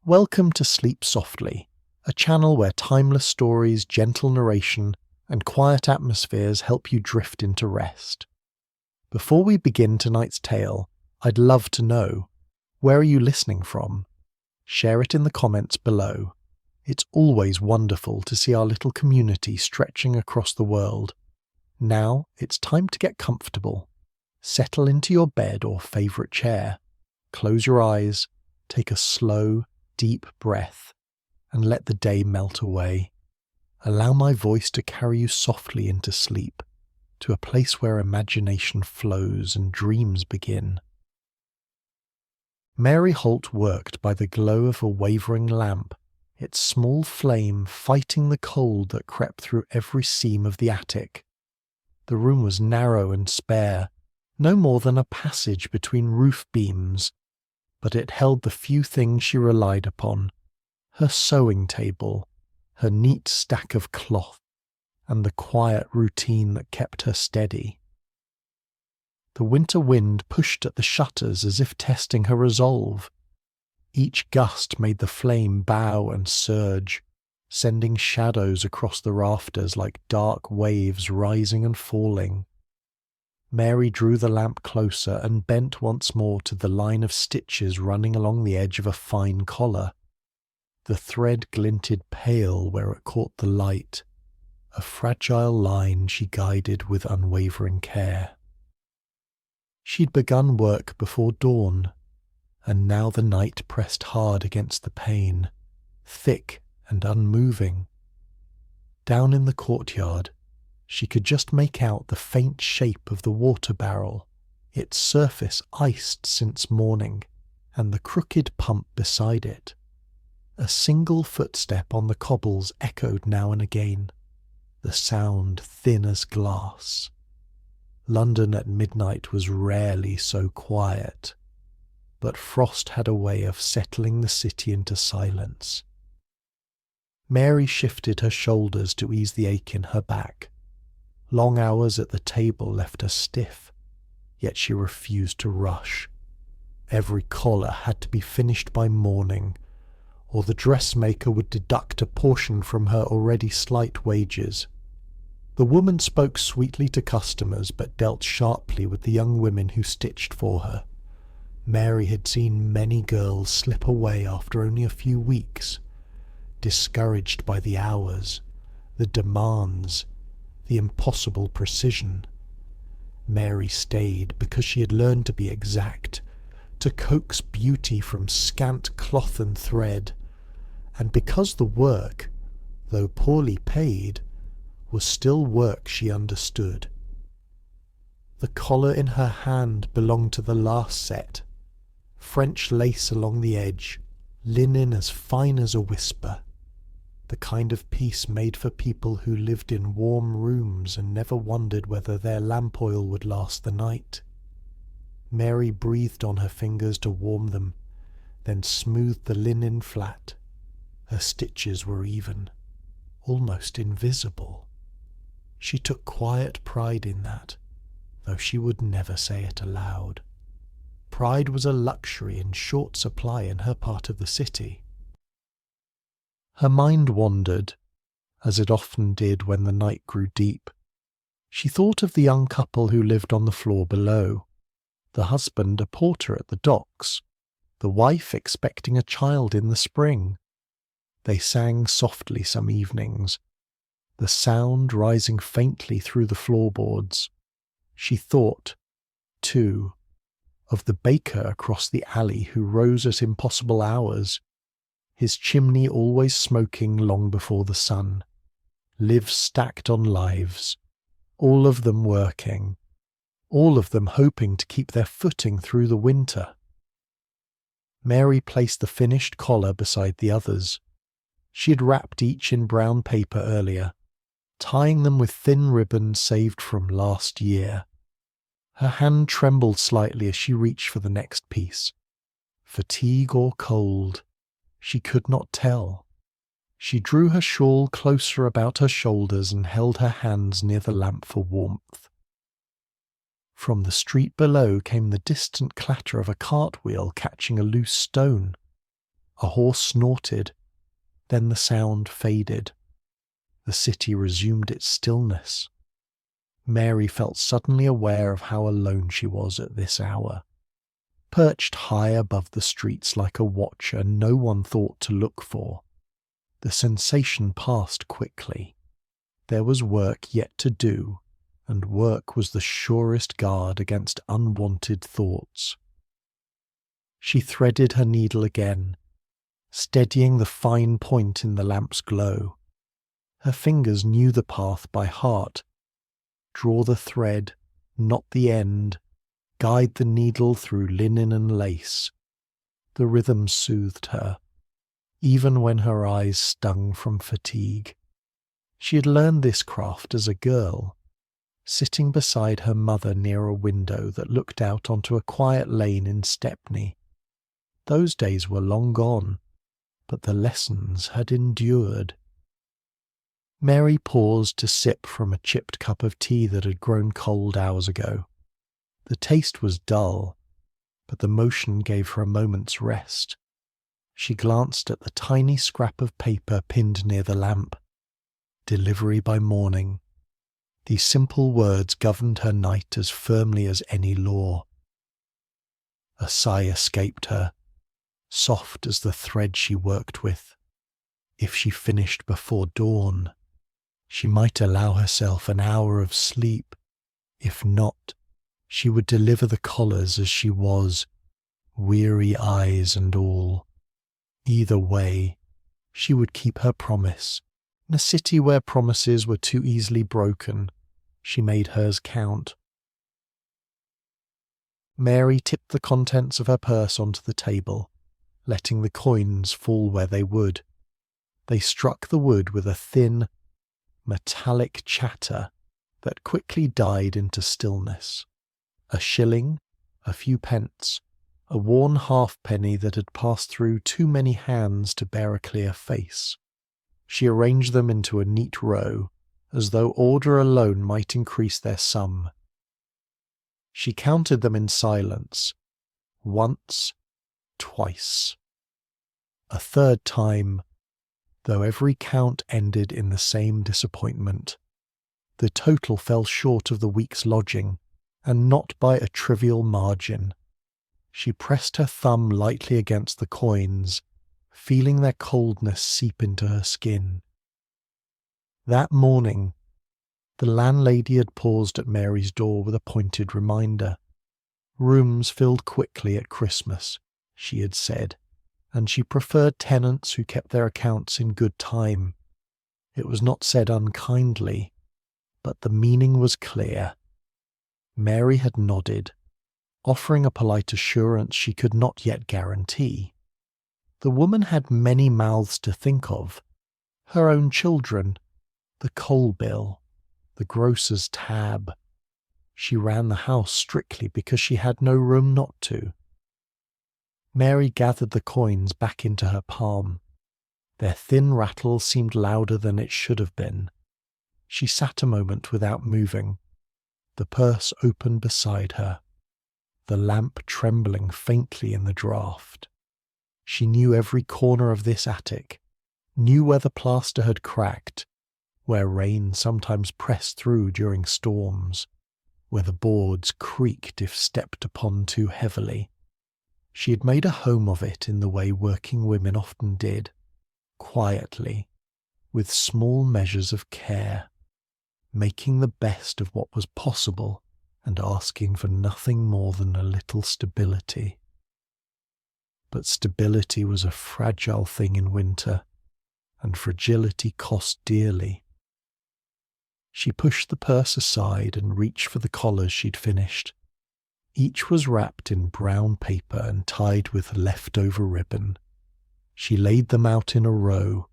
Welcome to Sleep Softly, a channel where timeless stories, gentle narration, and quiet atmospheres help you drift into rest. Before we begin tonight's tale, I'd love to know, where are you listening from? Share it in the comments below. It's always wonderful to see our little community stretching across the world. Now it's time to get comfortable. Settle into your bed or favourite chair. Close your eyes, take a slow, deep breath, and let the day melt away. Allow my voice to carry you softly into sleep, to a place where imagination flows and dreams begin. Mary Holt worked by the glow of a wavering lamp, its small flame fighting the cold that crept through every seam of the attic. The room was narrow and spare, no more than a passage between roof beams, but it held the few things she relied upon: her sewing table, her neat stack of cloth, and the quiet routine that kept her steady. The winter wind pushed at the shutters as if testing her resolve. Each gust made the flame bow and surge, sending shadows across the rafters like dark waves rising and falling. Mary drew the lamp closer and bent once more to the line of stitches running along the edge of a fine collar. The thread glinted pale where it caught the light, a fragile line she guided with unwavering care. She'd begun work before dawn, and now the night pressed hard against the pane, thick and unmoving. Down in the courtyard, she could just make out the faint shape of the water barrel, its surface iced since morning, and the crooked pump beside it. A single footstep on the cobbles echoed now and again, the sound thin as glass. London at midnight was rarely so quiet, but frost had a way of settling the city into silence. Mary shifted her shoulders to ease the ache in her back. Long hours at the table left her stiff, yet she refused to rush. Every collar had to be finished by morning, or the dressmaker would deduct a portion from her already slight wages. The woman spoke sweetly to customers, but dealt sharply with the young women who stitched for her. Mary had seen many girls slip away after only a few weeks, discouraged by the hours, the demands, the impossible precision. Mary stayed because she had learned to be exact, to coax beauty from scant cloth and thread, and because the work, though poorly paid, was still work she understood. The collar in her hand belonged to the last set, French lace along the edge, linen as fine as a whisper. The kind of piece made for people who lived in warm rooms and never wondered whether their lamp oil would last the night. Mary breathed on her fingers to warm them, then smoothed the linen flat. Her stitches were even, almost invisible. She took quiet pride in that, though she would never say it aloud. Pride was a luxury in short supply in her part of the city. Her mind wandered, as it often did when the night grew deep. She thought of the young couple who lived on the floor below, the husband a porter at the docks, the wife expecting a child in the spring. They sang softly some evenings, the sound rising faintly through the floorboards. She thought, too, of the baker across the alley who rose at impossible hours, his chimney always smoking long before the sun, lives stacked on lives, all of them working, all of them hoping to keep their footing through the winter. Mary placed the finished collar beside the others. She had wrapped each in brown paper earlier, tying them with thin ribbon saved from last year. Her hand trembled slightly as she reached for the next piece. Fatigue or cold, she could not tell. She drew her shawl closer about her shoulders and held her hands near the lamp for warmth. From the street below came the distant clatter of a cartwheel catching a loose stone. A horse snorted, then the sound faded. The city resumed its stillness. Mary felt suddenly aware of how alone she was at this hour. Perched high above the streets like a watcher no one thought to look for. The sensation passed quickly. There was work yet to do, and work was the surest guard against unwanted thoughts. She threaded her needle again, steadying the fine point in the lamp's glow. Her fingers knew the path by heart. Draw the thread, not the end. Guide the needle through linen and lace. The rhythm soothed her, even when her eyes stung from fatigue. She had learned this craft as a girl, sitting beside her mother near a window that looked out onto a quiet lane in Stepney. Those days were long gone, but the lessons had endured. Mary paused to sip from a chipped cup of tea that had grown cold hours ago. The taste was dull, but the motion gave her a moment's rest. She glanced at the tiny scrap of paper pinned near the lamp. Delivery by morning. These simple words governed her night as firmly as any law. A sigh escaped her, soft as the thread she worked with. If she finished before dawn, she might allow herself an hour of sleep. If not, she would deliver the collars as she was, weary eyes and all. Either way, she would keep her promise. In a city where promises were too easily broken, she made hers count. Mary tipped the contents of her purse onto the table, letting the coins fall where they would. They struck the wood with a thin, metallic chatter that quickly died into stillness. A shilling, a few pence, a worn halfpenny that had passed through too many hands to bear a clear face. She arranged them into a neat row, as though order alone might increase their sum. She counted them in silence, once, twice. A third time, though every count ended in the same disappointment. The total fell short of the week's lodging, and not by a trivial margin. She pressed her thumb lightly against the coins, feeling their coldness seep into her skin. That morning, the landlady had paused at Mary's door with a pointed reminder. Rooms filled quickly at Christmas, she had said, and she preferred tenants who kept their accounts in good time. It was not said unkindly, but the meaning was clear. Mary had nodded, offering a polite assurance she could not yet guarantee. The woman had many mouths to think of. Her own children, the coal bill, the grocer's tab. She ran the house strictly because she had no room not to. Mary gathered the coins back into her palm. Their thin rattle seemed louder than it should have been. She sat a moment without moving, the purse open beside her, the lamp trembling faintly in the draught. She knew every corner of this attic, knew where the plaster had cracked, where rain sometimes pressed through during storms, where the boards creaked if stepped upon too heavily. She had made a home of it in the way working women often did, quietly, with small measures of care, making the best of what was possible and asking for nothing more than a little stability. But stability was a fragile thing in winter, and fragility cost dearly. She pushed the purse aside and reached for the collars she'd finished. Each was wrapped in brown paper and tied with leftover ribbon. She laid them out in a row,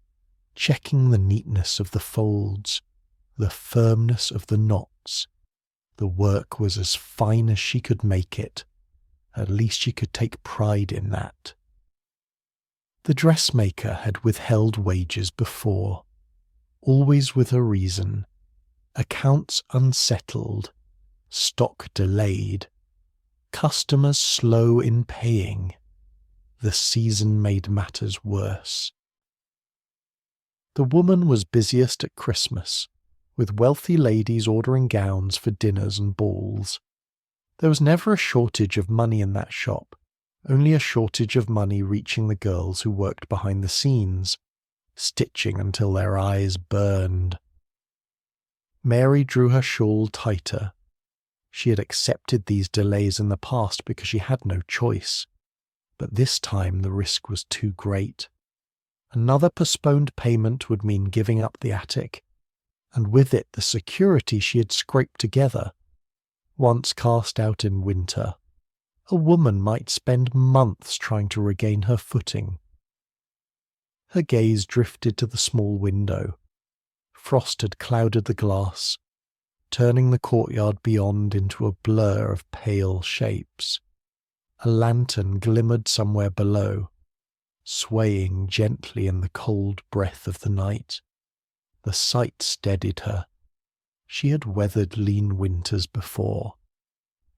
checking the neatness of the folds, the firmness of the knots. The work was as fine as she could make it. At least she could take pride in that. The dressmaker had withheld wages before, always with a reason. Accounts unsettled, stock delayed, customers slow in paying. The season made matters worse. The woman was busiest at Christmas, with wealthy ladies ordering gowns for dinners and balls. There was never a shortage of money in that shop, only a shortage of money reaching the girls who worked behind the scenes, stitching until their eyes burned. Mary drew her shawl tighter. She had accepted these delays in the past because she had no choice, but this time the risk was too great. Another postponed payment would mean giving up the attic, and with it the security she had scraped together. Once cast out in winter, a woman might spend months trying to regain her footing. Her gaze drifted to the small window. Frost had clouded the glass, turning the courtyard beyond into a blur of pale shapes. A lantern glimmered somewhere below, swaying gently in the cold breath of the night. The sight steadied her. She had weathered lean winters before.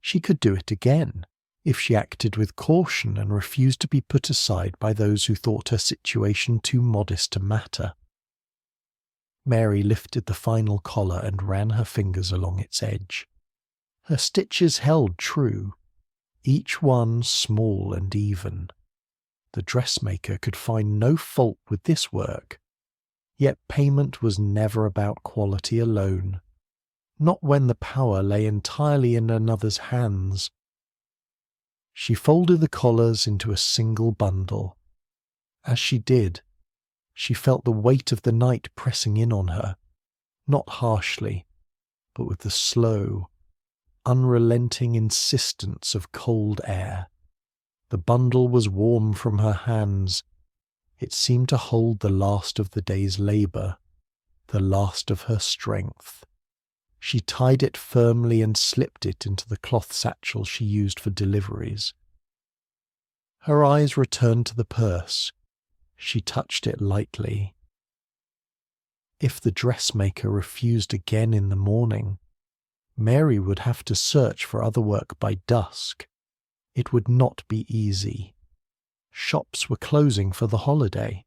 She could do it again, if she acted with caution and refused to be put aside by those who thought her situation too modest to matter. Mary lifted the final collar and ran her fingers along its edge. Her stitches held true, each one small and even. The dressmaker could find no fault with this work, yet payment was never about quality alone, not when the power lay entirely in another's hands. She folded the collars into a single bundle. As she did, she felt the weight of the night pressing in on her, not harshly, but with the slow, unrelenting insistence of cold air. The bundle was warm from her hands. It seemed to hold the last of the day's labour, the last of her strength. She tied it firmly and slipped it into the cloth satchel she used for deliveries. Her eyes returned to the purse. She touched it lightly. If the dressmaker refused again in the morning, Mary would have to search for other work by dusk. It would not be easy. Shops were closing for the holiday,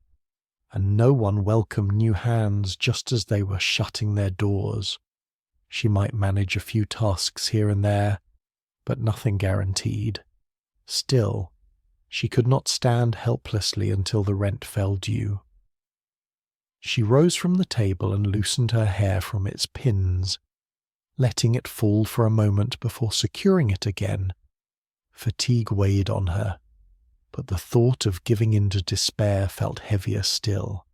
and no one welcomed new hands just as they were shutting their doors. She might manage a few tasks here and there, but nothing guaranteed. Still, she could not stand helplessly until the rent fell due. She rose from the table and loosened her hair from its pins, letting it fall for a moment before securing it again. Fatigue weighed on her, but the thought of giving in to despair felt heavier still.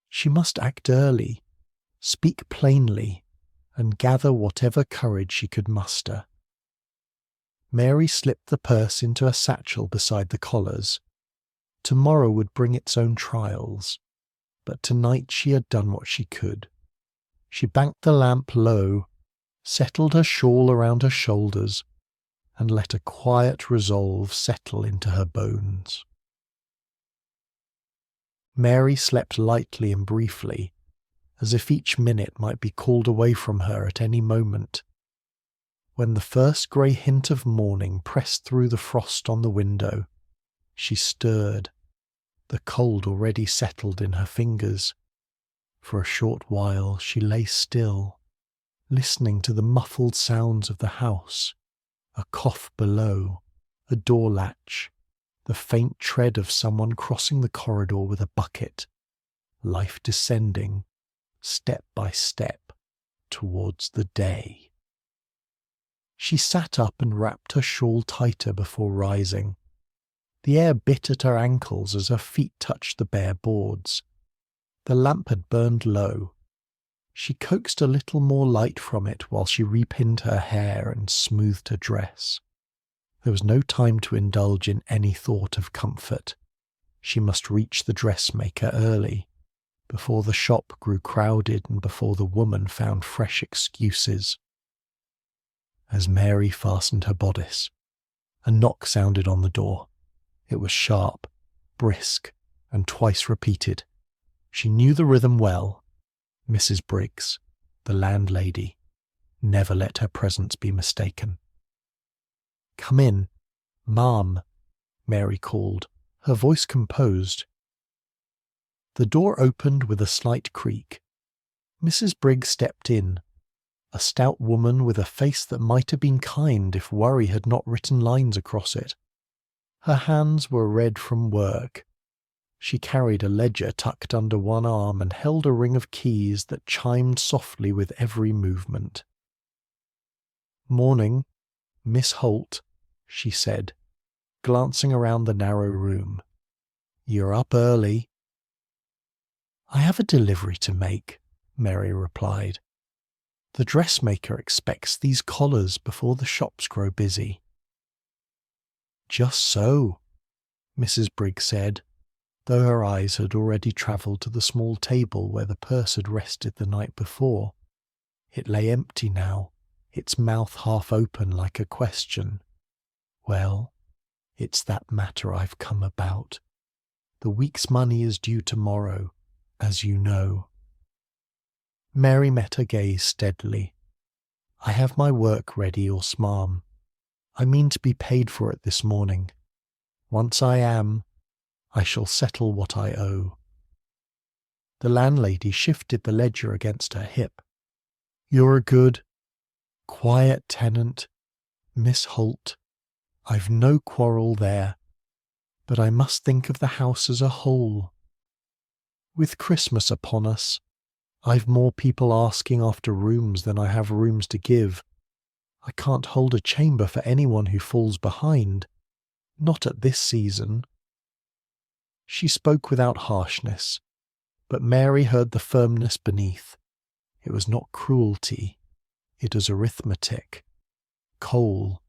She must act early, speak plainly, and gather whatever courage she could muster. Mary slipped the purse into a satchel beside the collars. Tomorrow would bring its own trials, but tonight she had done what she could. She banked the lamp low, settled her shawl around her shoulders, and let a quiet resolve settle into her bones. Mary slept lightly and briefly, as if each minute might be called away from her at any moment. When the first grey hint of morning pressed through the frost on the window, she stirred. The cold already settled in her fingers. For a short while she lay still, listening to the muffled sounds of the house, a cough below, a door latch, the faint tread of someone crossing the corridor with a bucket, life descending, step by step, towards the day. She sat up and wrapped her shawl tighter before rising. The air bit at her ankles as her feet touched the bare boards. The lamp had burned low. She coaxed a little more light from it while she repinned her hair and smoothed her dress. There was no time to indulge in any thought of comfort. She must reach the dressmaker early, before the shop grew crowded and before the woman found fresh excuses. As Mary fastened her bodice, a knock sounded on the door. It was sharp, brisk, and twice repeated. She knew the rhythm well. Mrs. Briggs, the landlady, never let her presence be mistaken. "Come in, ma'am," Mary called, her voice composed. The door opened with a slight creak. Mrs. Briggs stepped in, a stout woman with a face that might have been kind if worry had not written lines across it. Her hands were red from work. She carried a ledger tucked under one arm and held a ring of keys that chimed softly with every movement. "Morning, Miss Holt," she said, glancing around the narrow room. "You're up early." "I have a delivery to make," Mary replied. "The dressmaker expects these collars before the shops grow busy." "Just so," Mrs. Briggs said, though her eyes had already travelled to the small table where the purse had rested the night before. It lay empty now, its mouth half open like a question. "Well, it's that matter I've come about. The week's money is due tomorrow, as you know." Mary met her gaze steadily. "I have my work ready, ma'am. I mean to be paid for it this morning. Once I am, I shall settle what I owe." The landlady shifted the ledger against her hip. "You're a good, quiet tenant, Miss Holt. I've no quarrel there, but I must think of the house as a whole. With Christmas upon us, I've more people asking after rooms than I have rooms to give. I can't hold a chamber for anyone who falls behind, not at this season." She spoke without harshness, but Mary heard the firmness beneath. It was not cruelty, it was arithmetic. Coal,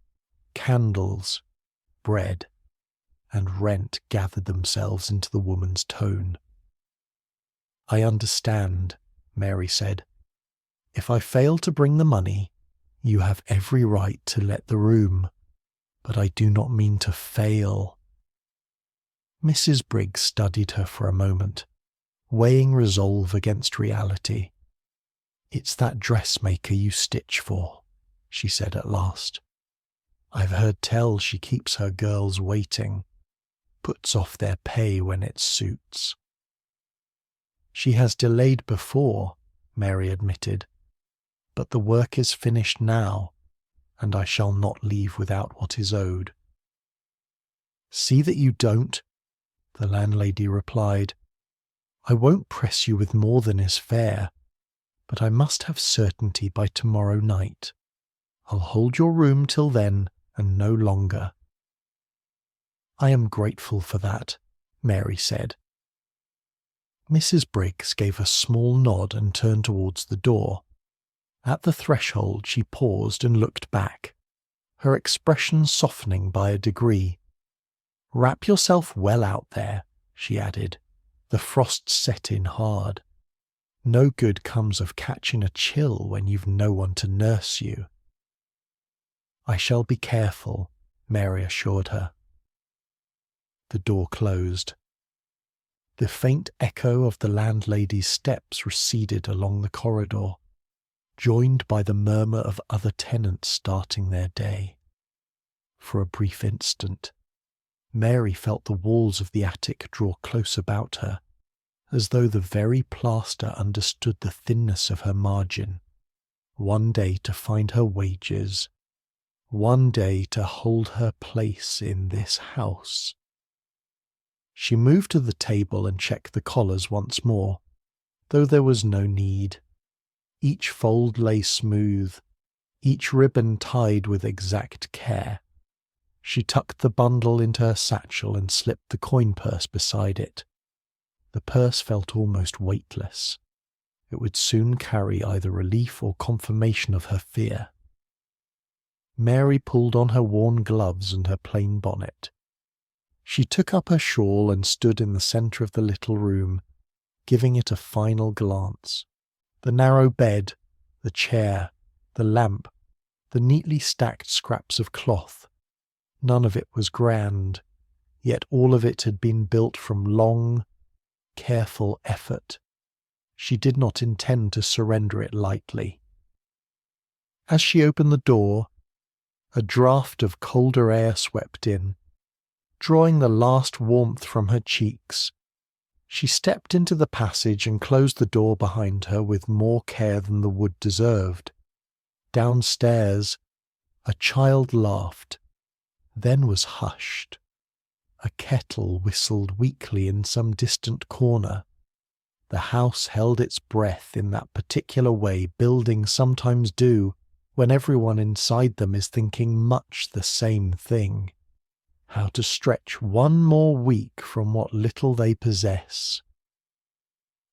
candles, bread, and rent gathered themselves into the woman's tone. "I understand," Mary said. "If I fail to bring the money, you have every right to let the room, but I do not mean to fail." Mrs. Briggs studied her for a moment, weighing resolve against reality. "It's that dressmaker you stitch for," she said at last. "I've heard tell she keeps her girls waiting, puts off their pay when it suits." "She has delayed before," Mary admitted, "but the work is finished now, and I shall not leave without what is owed." "See that you don't," the landlady replied. "I won't press you with more than is fair, but I must have certainty by tomorrow night. I'll hold your room till then and no longer." "I am grateful for that," Mary said. Mrs. Briggs gave a small nod and turned towards the door. At the threshold she paused and looked back, her expression softening by a degree. "Wrap yourself well out there," she added. "The frost's set in hard. No good comes of catching a chill when you've no one to nurse you." "I shall be careful," Mary assured her. The door closed. The faint echo of the landlady's steps receded along the corridor, joined by the murmur of other tenants starting their day. For a brief instant, Mary felt the walls of the attic draw close about her, as though the very plaster understood the thinness of her margin. One day to find her wages, one day to hold her place in this house. She moved to the table and checked the collars once more, though there was no need. Each fold lay smooth, each ribbon tied with exact care. She tucked the bundle into her satchel and slipped the coin purse beside it. The purse felt almost weightless. It would soon carry either relief or confirmation of her fear. Mary pulled on her worn gloves and her plain bonnet. She took up her shawl and stood in the centre of the little room, giving it a final glance. The narrow bed, the chair, the lamp, the neatly stacked scraps of cloth. None of it was grand, yet all of it had been built from long, careful effort. She did not intend to surrender it lightly. As she opened the door, a draught of colder air swept in. drawing the last warmth from her cheeks. She stepped into the passage and closed the door behind her with more care than the wood deserved. Downstairs, a child laughed, then was hushed. A kettle whistled weakly in some distant corner. The house held its breath in that particular way buildings sometimes do when everyone inside them is thinking much the same thing: how to stretch one more week from what little they possess.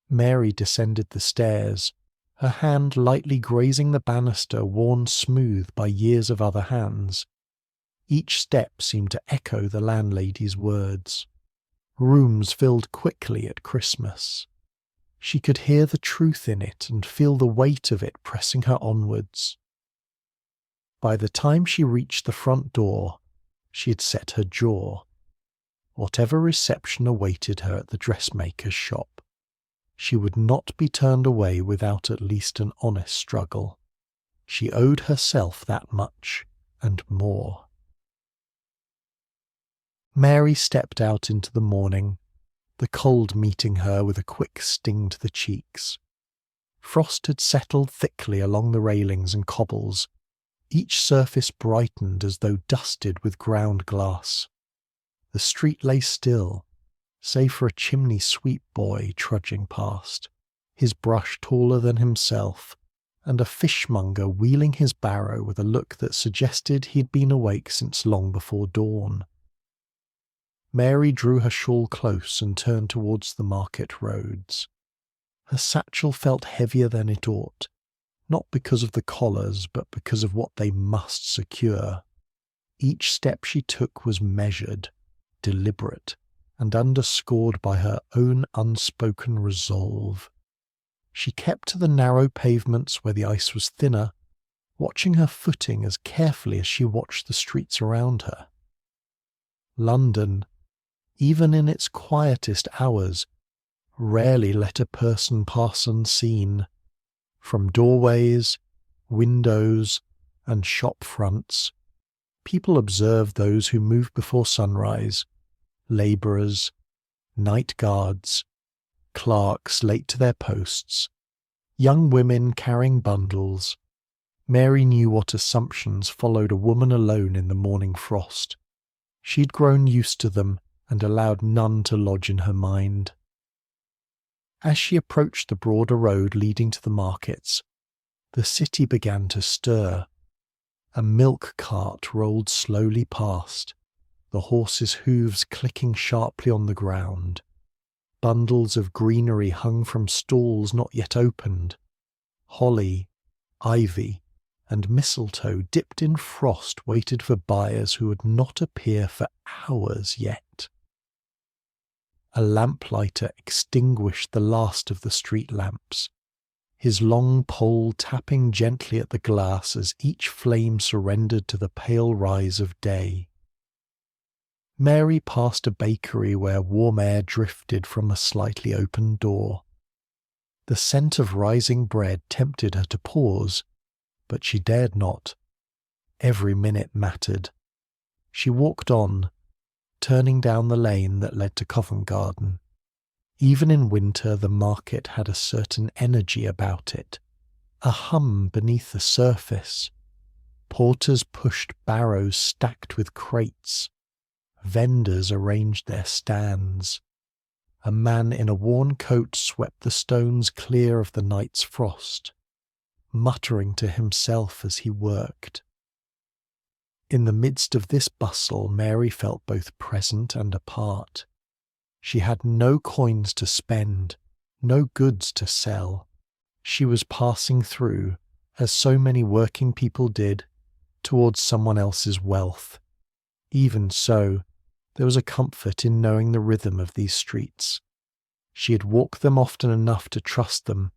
Mary descended the stairs, her hand lightly grazing the banister worn smooth by years of other hands. Each step seemed to echo the landlady's words. Rooms filled quickly at Christmas. She could hear the truth in it and feel the weight of it pressing her onwards. By the time she reached the front door, she had set her jaw. Whatever reception awaited her at the dressmaker's shop, she would not be turned away without at least an honest struggle. She owed herself that much, and more. Mary stepped out into the morning, the cold meeting her with a quick sting to the cheeks. Frost had settled thickly along the railings and cobbles, each surface brightened as though dusted with ground glass. The street lay still, save for a chimney-sweep boy trudging past, his brush taller than himself, and a fishmonger wheeling his barrow with a look that suggested he had been awake since long before dawn. Mary drew her shawl close and turned towards the market roads. Her satchel felt heavier than it ought, not because of the collars, but because of what they must secure. Each step she took was measured, deliberate, and underscored by her own unspoken resolve. She kept to the narrow pavements where the ice was thinner, watching her footing as carefully as she watched the streets around her. London, even in its quietest hours, rarely let a person pass unseen. From doorways, windows, and shop fronts, people observe those who move before sunrise: labourers, night guards, clerks late to their posts, young women carrying bundles. Mary knew what assumptions followed a woman alone in the morning frost. She'd grown used to them and allowed none to lodge in her mind. As she approached the broader road leading to the markets, the city began to stir. A milk cart rolled slowly past, the horses' hooves clicking sharply on the ground. Bundles of greenery hung from stalls not yet opened. Holly, ivy, and mistletoe dipped in frost waited for buyers who would not appear for hours yet. A lamplighter extinguished the last of the street lamps, his long pole tapping gently at the glass as each flame surrendered to the pale rise of day. Mary passed a bakery where warm air drifted from a slightly open door. The scent of rising bread tempted her to pause, but she dared not. Every minute mattered. She walked on, turning down the lane that led to Covent Garden. Even in winter the market had a certain energy about it, a hum beneath the surface. Porters pushed barrows stacked with crates. Vendors arranged their stands. A man in a worn coat swept the stones clear of the night's frost, muttering to himself as he worked. In the midst of this bustle, Mary felt both present and apart. She had no coins to spend, no goods to sell. She was passing through, as so many working people did, towards someone else's wealth. Even so, there was a comfort in knowing the rhythm of these streets. She had walked them often enough to trust them,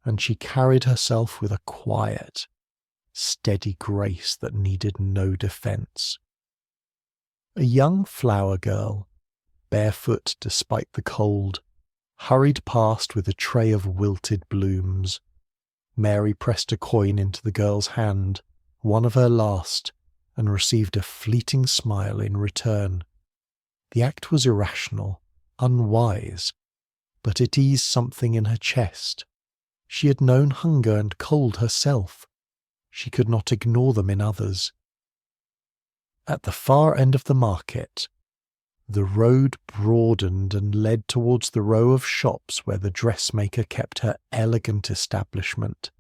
and she carried herself with a quiet, steady grace that needed no defence. A young flower girl, barefoot despite the cold, hurried past with a tray of wilted blooms. Mary pressed a coin into the girl's hand, one of her last, and received a fleeting smile in return. The act was irrational, unwise, but it eased something in her chest. She had known hunger and cold herself. She could not ignore them in others. At the far end of the market, the road broadened and led towards the row of shops where the dressmaker kept her elegant establishment.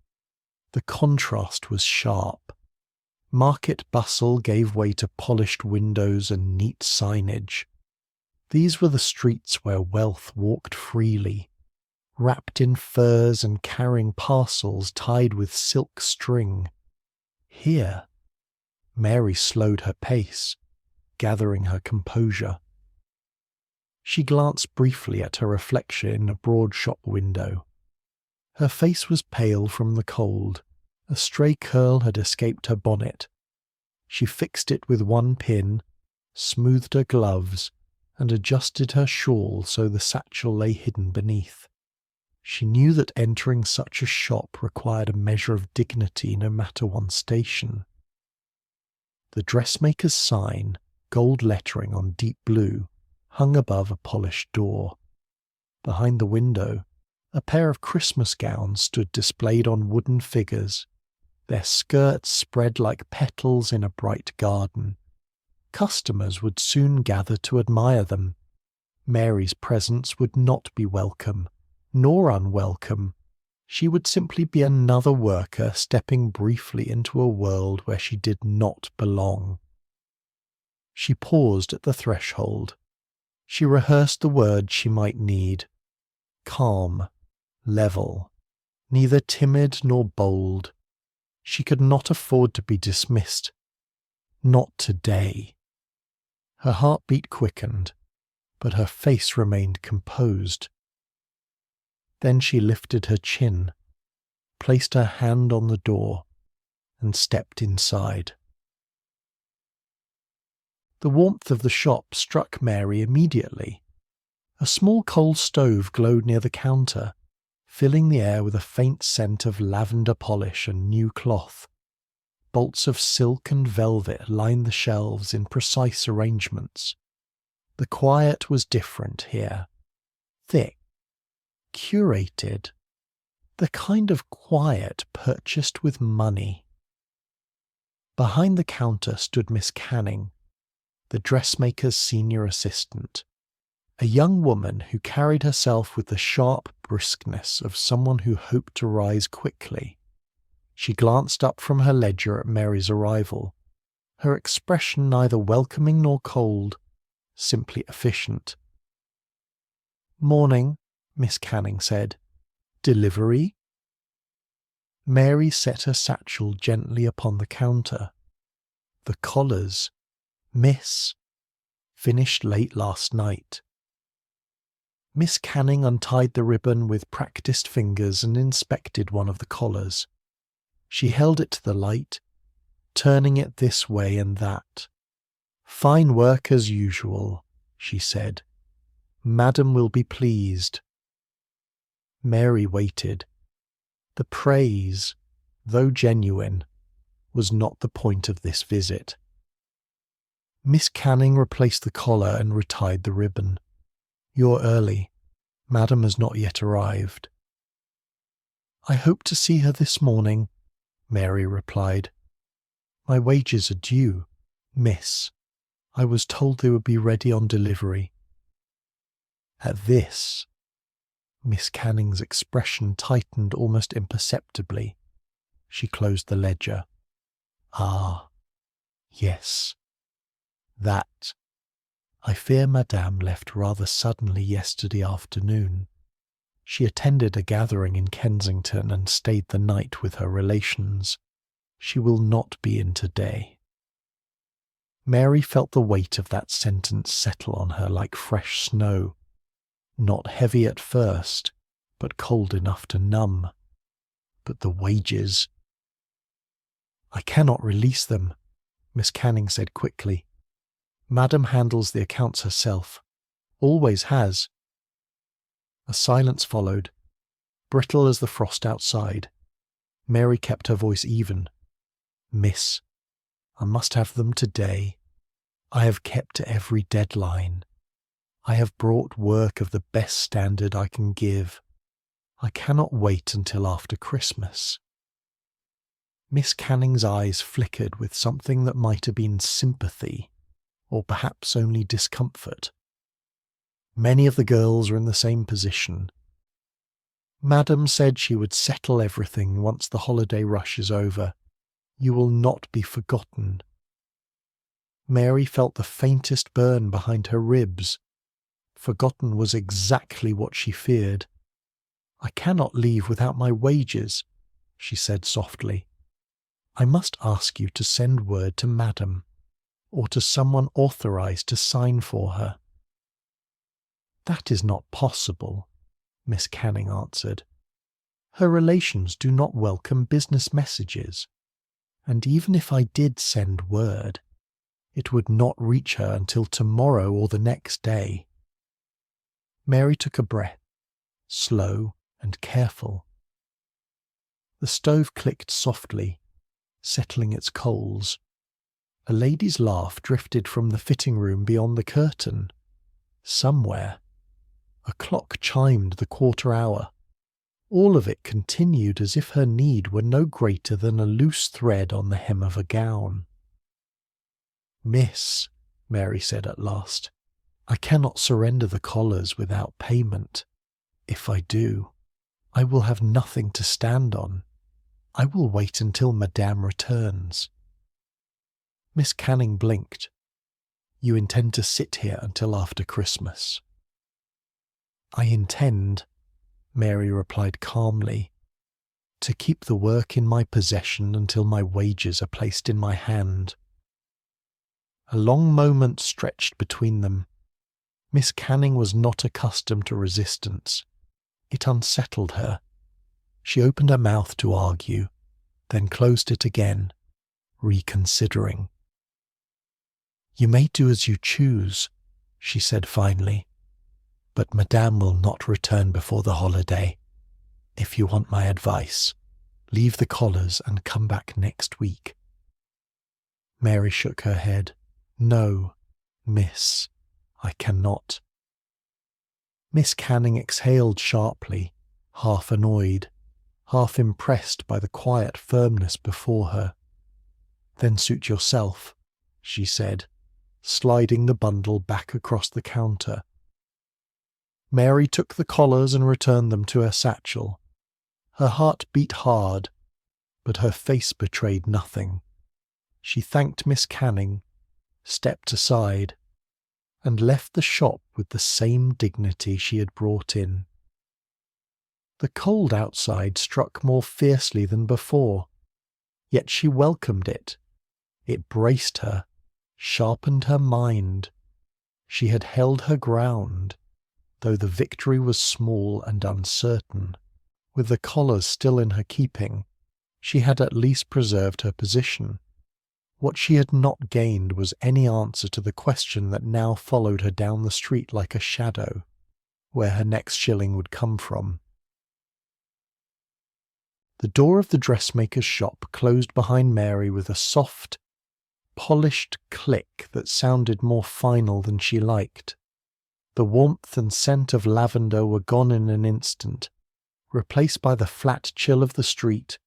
The contrast was sharp. Market bustle gave way to polished windows and neat signage. These were the streets where wealth walked freely, wrapped in furs and carrying parcels tied with silk string. Here, Mary slowed her pace, gathering her composure. She glanced briefly at her reflection in a broad shop window. Her face was pale from the cold. A stray curl had escaped her bonnet. She fixed it with one pin, smoothed her gloves, and adjusted her shawl so the satchel lay hidden beneath. She knew that entering such a shop required a measure of dignity no matter one's station. The dressmaker's sign, gold lettering on deep blue, hung above a polished door. Behind the window, a pair of Christmas gowns stood displayed on wooden figures, their skirts spread like petals in a bright garden. Customers would soon gather to admire them. Mary's presence would not be welcome, nor unwelcome. She would simply be another worker stepping briefly into a world where she did not belong. She paused at the threshold. She rehearsed the words she might need. Calm, level, neither timid nor bold. She could not afford to be dismissed. Not today. Her heartbeat quickened, but her face remained composed. Then she lifted her chin, placed her hand on the door, and stepped inside. The warmth of the shop struck Mary immediately. A small coal stove glowed near the counter, filling the air with a faint scent of lavender polish and new cloth. Bolts of silk and velvet lined the shelves in precise arrangements. The quiet was different here. Thick, curated, the kind of quiet purchased with money. Behind the counter stood Miss Canning, the dressmaker's senior assistant, a young woman who carried herself with the sharp briskness of someone who hoped to rise quickly. She glanced up from her ledger at Mary's arrival, her expression neither welcoming nor cold, simply efficient. "Morning," Miss Canning said. "Delivery?" Mary set her satchel gently upon the counter. The collars, Miss, finished late last night. Miss Canning untied the ribbon with practised fingers and inspected one of the collars. She held it to the light, turning it this way and that. "Fine work as usual," she said. "Madam will be pleased." Mary waited. The praise, though genuine, was not the point of this visit. Miss Canning replaced the collar and retied the ribbon. "You're early. Madam has not yet arrived." "I hope to see her this morning," Mary replied. "My wages are due, miss. I was told they would be ready on delivery." At this, Miss Canning's expression tightened almost imperceptibly. She closed the ledger. "Ah, yes. That. I fear Madame left rather suddenly yesterday afternoon. She attended a gathering in Kensington and stayed the night with her relations. She will not be in today." Mary felt the weight of that sentence settle on her like fresh snow. Not heavy at first, but cold enough to numb. But the wages. "I cannot release them," Miss Canning said quickly. "Madam handles the accounts herself. Always has." A silence followed, brittle as the frost outside. Mary kept her voice even. "Miss, I must have them today. I have kept to every deadline. I have brought work of the best standard I can give. I cannot wait until after Christmas." Miss Canning's eyes flickered with something that might have been sympathy, or perhaps only discomfort. Many of the girls were in the same position. "Madam said she would settle everything once the holiday rush is over. You will not be forgotten." Mary felt the faintest burn behind her ribs. Forgotten was exactly what she feared. "I cannot leave without my wages," she said softly. "I must ask you to send word to Madam, or to someone authorized to sign for her." "That is not possible," Miss Canning answered. "Her relations do not welcome business messages, and even if I did send word, it would not reach her until tomorrow or the next day." Mary took a breath, slow and careful. The stove clicked softly, settling its coals. A lady's laugh drifted from the fitting room beyond the curtain. Somewhere, a clock chimed the quarter hour. All of it continued as if her need were no greater than a loose thread on the hem of a gown. "Miss," Mary said at last, "I cannot surrender the collars without payment. If I do, I will have nothing to stand on. I will wait until Madame returns." Miss Canning blinked. "You intend to sit here until after Christmas?" "I intend," Mary replied calmly, "to keep the work in my possession until my wages are placed in my hand." A long moment stretched between them. Miss Canning was not accustomed to resistance. It unsettled her. She opened her mouth to argue, then closed it again, reconsidering. "You may do as you choose," she said finally, "but Madame will not return before the holiday. If you want my advice, leave the collars and come back next week." Mary shook her head. "No, miss, I cannot." Miss Canning exhaled sharply, half annoyed, half impressed by the quiet firmness before her. "Then suit yourself," she said, sliding the bundle back across the counter. Mary took the collars and returned them to her satchel. Her heart beat hard, but her face betrayed nothing. She thanked Miss Canning, stepped aside, and left the shop with the same dignity she had brought in. The cold outside struck more fiercely than before, yet she welcomed it. It braced her, sharpened her mind. She had held her ground, though the victory was small and uncertain. With the collars still in her keeping, she had at least preserved her position. What she had not gained was any answer to the question that now followed her down the street like a shadow, where her next shilling would come from. The door of the dressmaker's shop closed behind Mary with a soft, polished click that sounded more final than she liked. The warmth and scent of lavender were gone in an instant, replaced by the flat chill of the street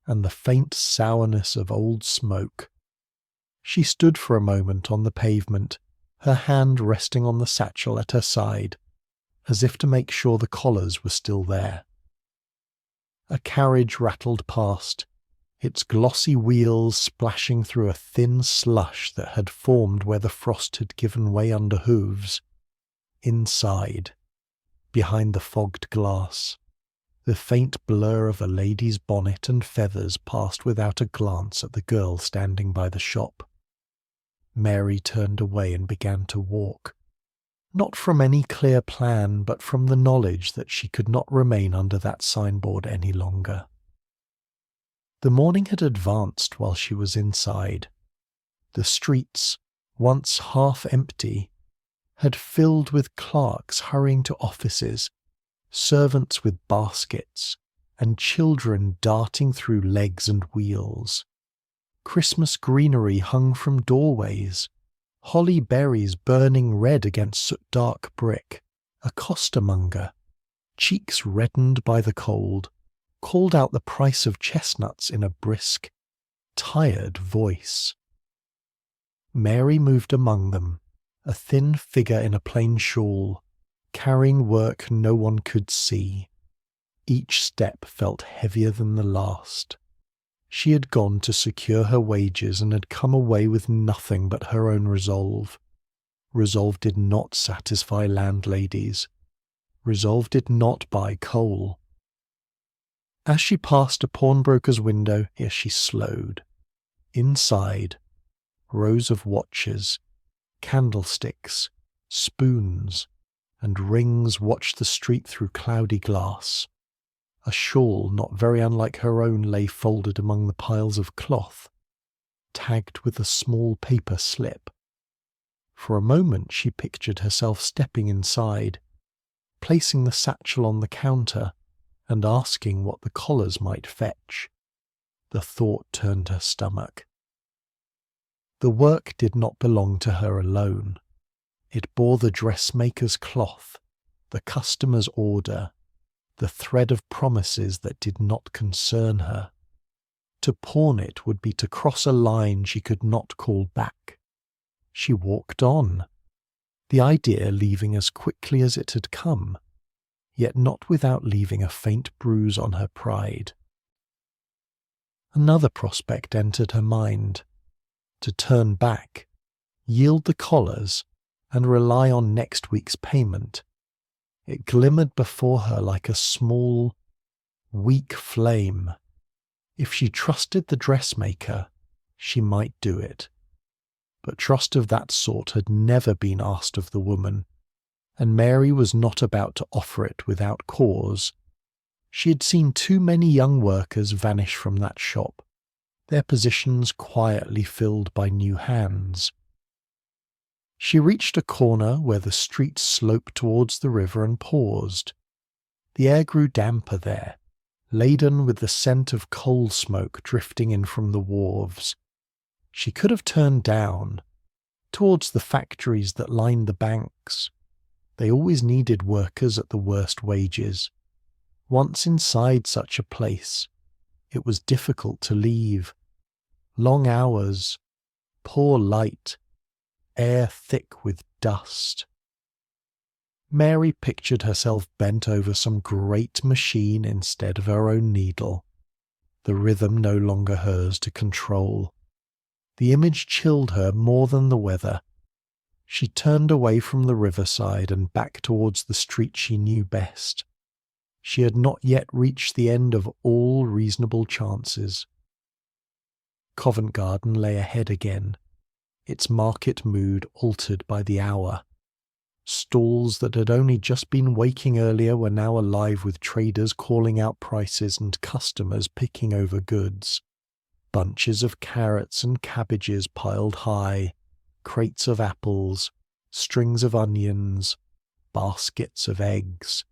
and the faint sourness of old smoke. She stood for a moment on the pavement, her hand resting on the satchel at her side, as if to make sure the collars were still there. A carriage rattled past, its glossy wheels splashing through a thin slush that had formed where the frost had given way under hooves. Inside, behind the fogged glass, the faint blur of a lady's bonnet and feathers passed without a glance at the girl standing by the shop. Mary turned away and began to walk, not from any clear plan, but from the knowledge that she could not remain under that signboard any longer. The morning had advanced while she was inside. The streets, once half empty, had filled with clerks hurrying to offices, servants with baskets, and children darting through legs and wheels. Christmas greenery hung from doorways, holly berries burning red against soot-dark brick, a costermonger, cheeks reddened by the cold, called out the price of chestnuts in a brisk, tired voice. Mary moved among them, a thin figure in a plain shawl, carrying work no one could see. Each step felt heavier than the last. She had gone to secure her wages and had come away with nothing but her own resolve. Resolve did not satisfy landladies. Resolve did not buy coal. As she passed a pawnbroker's window, she slowed. Inside, rows of watches, candlesticks, spoons, and rings watched the street through cloudy glass. A shawl not very unlike her own lay folded among the piles of cloth, tagged with a small paper slip. For a moment she pictured herself stepping inside, placing the satchel on the counter and asking what the collars might fetch. The thought turned her stomach. The work did not belong to her alone. It bore the dressmaker's cloth, the customer's order, the thread of promises that did not concern her. To pawn it would be to cross a line she could not call back. She walked on, the idea leaving as quickly as it had come, yet not without leaving a faint bruise on her pride. Another prospect entered her mind: to turn back, yield the collars, and rely on next week's payment. It glimmered before her like a small, weak flame. If she trusted the dressmaker, she might do it. But trust of that sort had never been asked of the woman, and Mary was not about to offer it without cause. She had seen too many young workers vanish from that shop, their positions quietly filled by new hands. She reached a corner where the street sloped towards the river and paused. The air grew damper there, laden with the scent of coal smoke drifting in from the wharves. She could have turned down, towards the factories that lined the banks. They always needed workers at the worst wages. Once inside such a place, it was difficult to leave. Long hours, poor light, air thick with dust. Mary pictured herself bent over some great machine instead of her own needle, the rhythm no longer hers to control. The image chilled her more than the weather. She turned away from the riverside and back towards the street she knew best. She had not yet reached the end of all reasonable chances. Covent Garden lay ahead again, its market mood altered by the hour. Stalls that had only just been waking earlier were now alive with traders calling out prices and customers picking over goods. Bunches of carrots and cabbages piled high, crates of apples, strings of onions, baskets of eggs.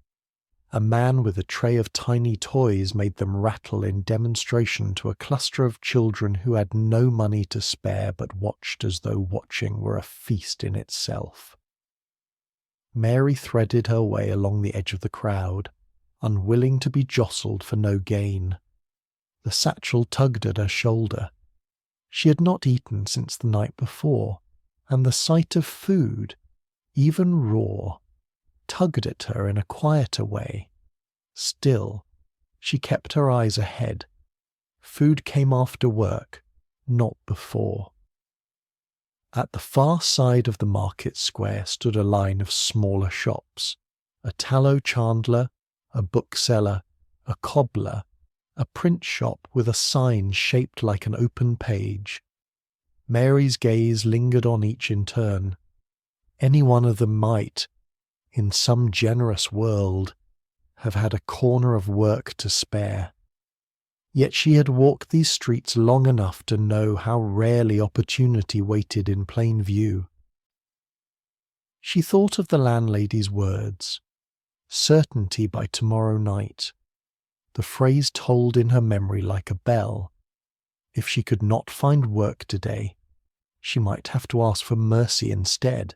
A man with a tray of tiny toys made them rattle in demonstration to a cluster of children who had no money to spare but watched as though watching were a feast in itself. Mary threaded her way along the edge of the crowd, unwilling to be jostled for no gain. The satchel tugged at her shoulder. She had not eaten since the night before, and the sight of food, even raw, tugged at her in a quieter way. Still, she kept her eyes ahead. Food came after work, not before. At the far side of the market square stood a line of smaller shops, a tallow chandler, a bookseller, a cobbler, a print shop with a sign shaped like an open page. Mary's gaze lingered on each in turn. Any one of them might, in some generous world, have had a corner of work to spare. Yet she had walked these streets long enough to know how rarely opportunity waited in plain view. She thought of the landlady's words, certainty by tomorrow night. The phrase tolled in her memory like a bell. If she could not find work today, She might have to ask for mercy instead.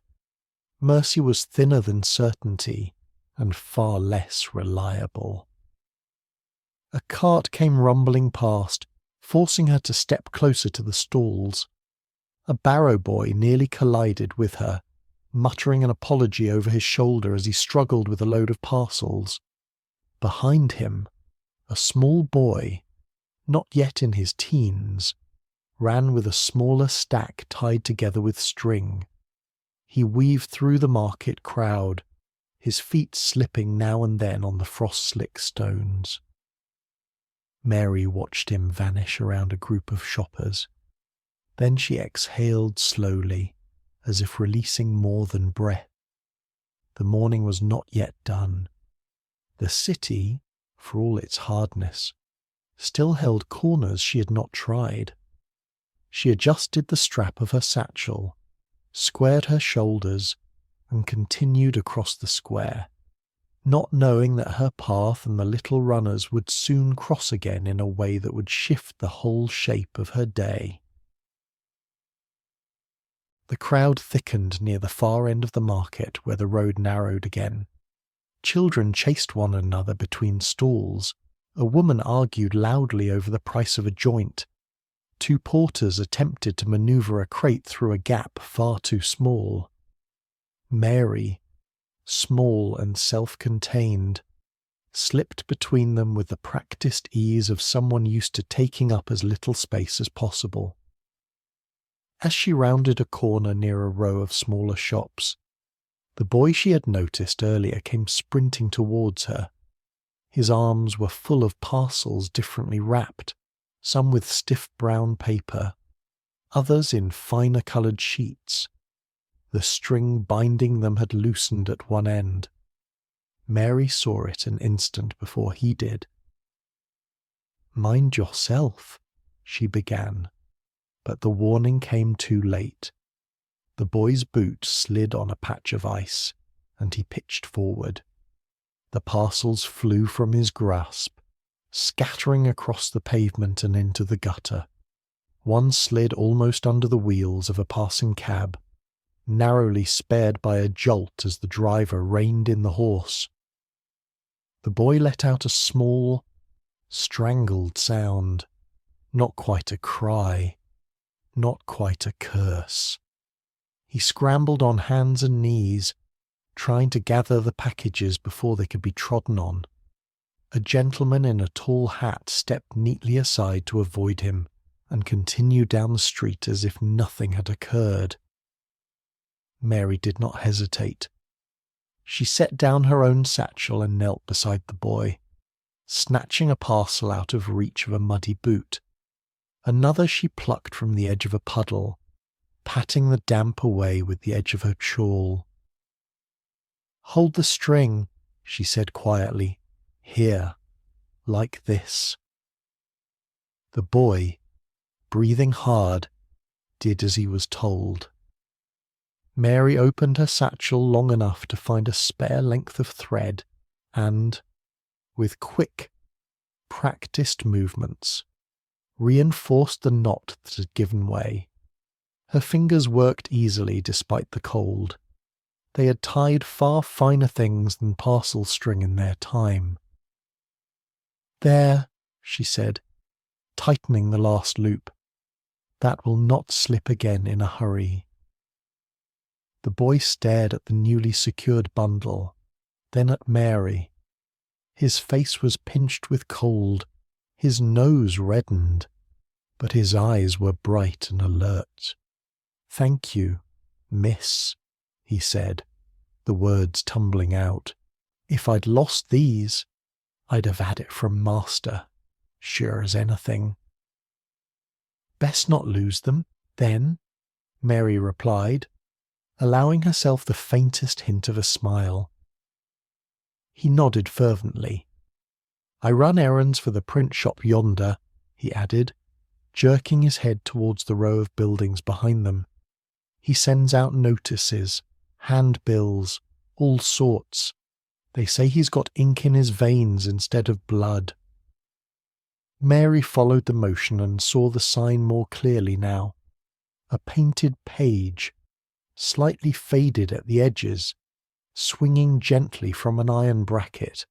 Mercy was thinner than certainty and far less reliable. A cart came rumbling past, forcing her to step closer to the stalls. A barrow boy nearly collided with her, muttering an apology over his shoulder as he struggled with a load of parcels. Behind him, a small boy, not yet in his teens, ran with a smaller stack tied together with string. He weaved through the market crowd, his feet slipping now and then on the frost-slick stones. Mary watched him vanish around a group of shoppers. Then she exhaled slowly, as if releasing more than breath. The morning was not yet done. The city, for all its hardness, still held corners she had not tried. She adjusted the strap of her satchel, squared her shoulders, and continued across the square, not knowing that her path and the little runners would soon cross again in a way that would shift the whole shape of her day. The crowd thickened near the far end of the market where the road narrowed again. Children chased one another between stalls. A woman argued loudly over the price of a joint. Two porters attempted to manoeuvre a crate through a gap far too small. Mary, small and self-contained, slipped between them with the practiced ease of someone used to taking up as little space as possible. As she rounded a corner near a row of smaller shops, the boy she had noticed earlier came sprinting towards her. His arms were full of parcels differently wrapped, some with stiff brown paper, others in finer coloured sheets. The string binding them had loosened at one end. Mary saw it an instant before he did. "Mind yourself," she began, but the warning came too late. The boy's boot slid on a patch of ice, and he pitched forward. The parcels flew from his grasp, scattering across the pavement and into the gutter. One slid almost under the wheels of a passing cab, narrowly spared by a jolt as the driver reined in the horse. The boy let out a small, strangled sound, not quite a cry, not quite a curse. He scrambled on hands and knees, trying to gather the packages before they could be trodden on. A gentleman in a tall hat stepped neatly aside to avoid him and continued down the street as if nothing had occurred. Mary did not hesitate. She set down her own satchel and knelt beside the boy, snatching a parcel out of reach of a muddy boot. Another she plucked from the edge of a puddle, patting the damp away with the edge of her shawl. "Hold the string," she said quietly. "Here, like this." The boy, breathing hard, did as he was told. Mary opened her satchel long enough to find a spare length of thread and, with quick, practiced movements, reinforced the knot that had given way. Her fingers worked easily despite the cold. They had tied far finer things than parcel string in their time. "There," she said, tightening the last loop. "That will not slip again in a hurry." The boy stared at the newly secured bundle, then at Mary. His face was pinched with cold, his nose reddened, but his eyes were bright and alert. "Thank you, miss," he said, the words tumbling out. "If I'd lost these, I'd have had it from master, sure as anything." "Best not lose them, then," Mary replied, allowing herself the faintest hint of a smile. He nodded fervently. "I run errands for the print shop yonder," he added, jerking his head towards the row of buildings behind them. "He sends out notices, handbills, all sorts. They say he's got ink in his veins instead of blood." Mary followed the motion and saw the sign more clearly now. a painted page, slightly faded at the edges, swinging gently from an iron bracket.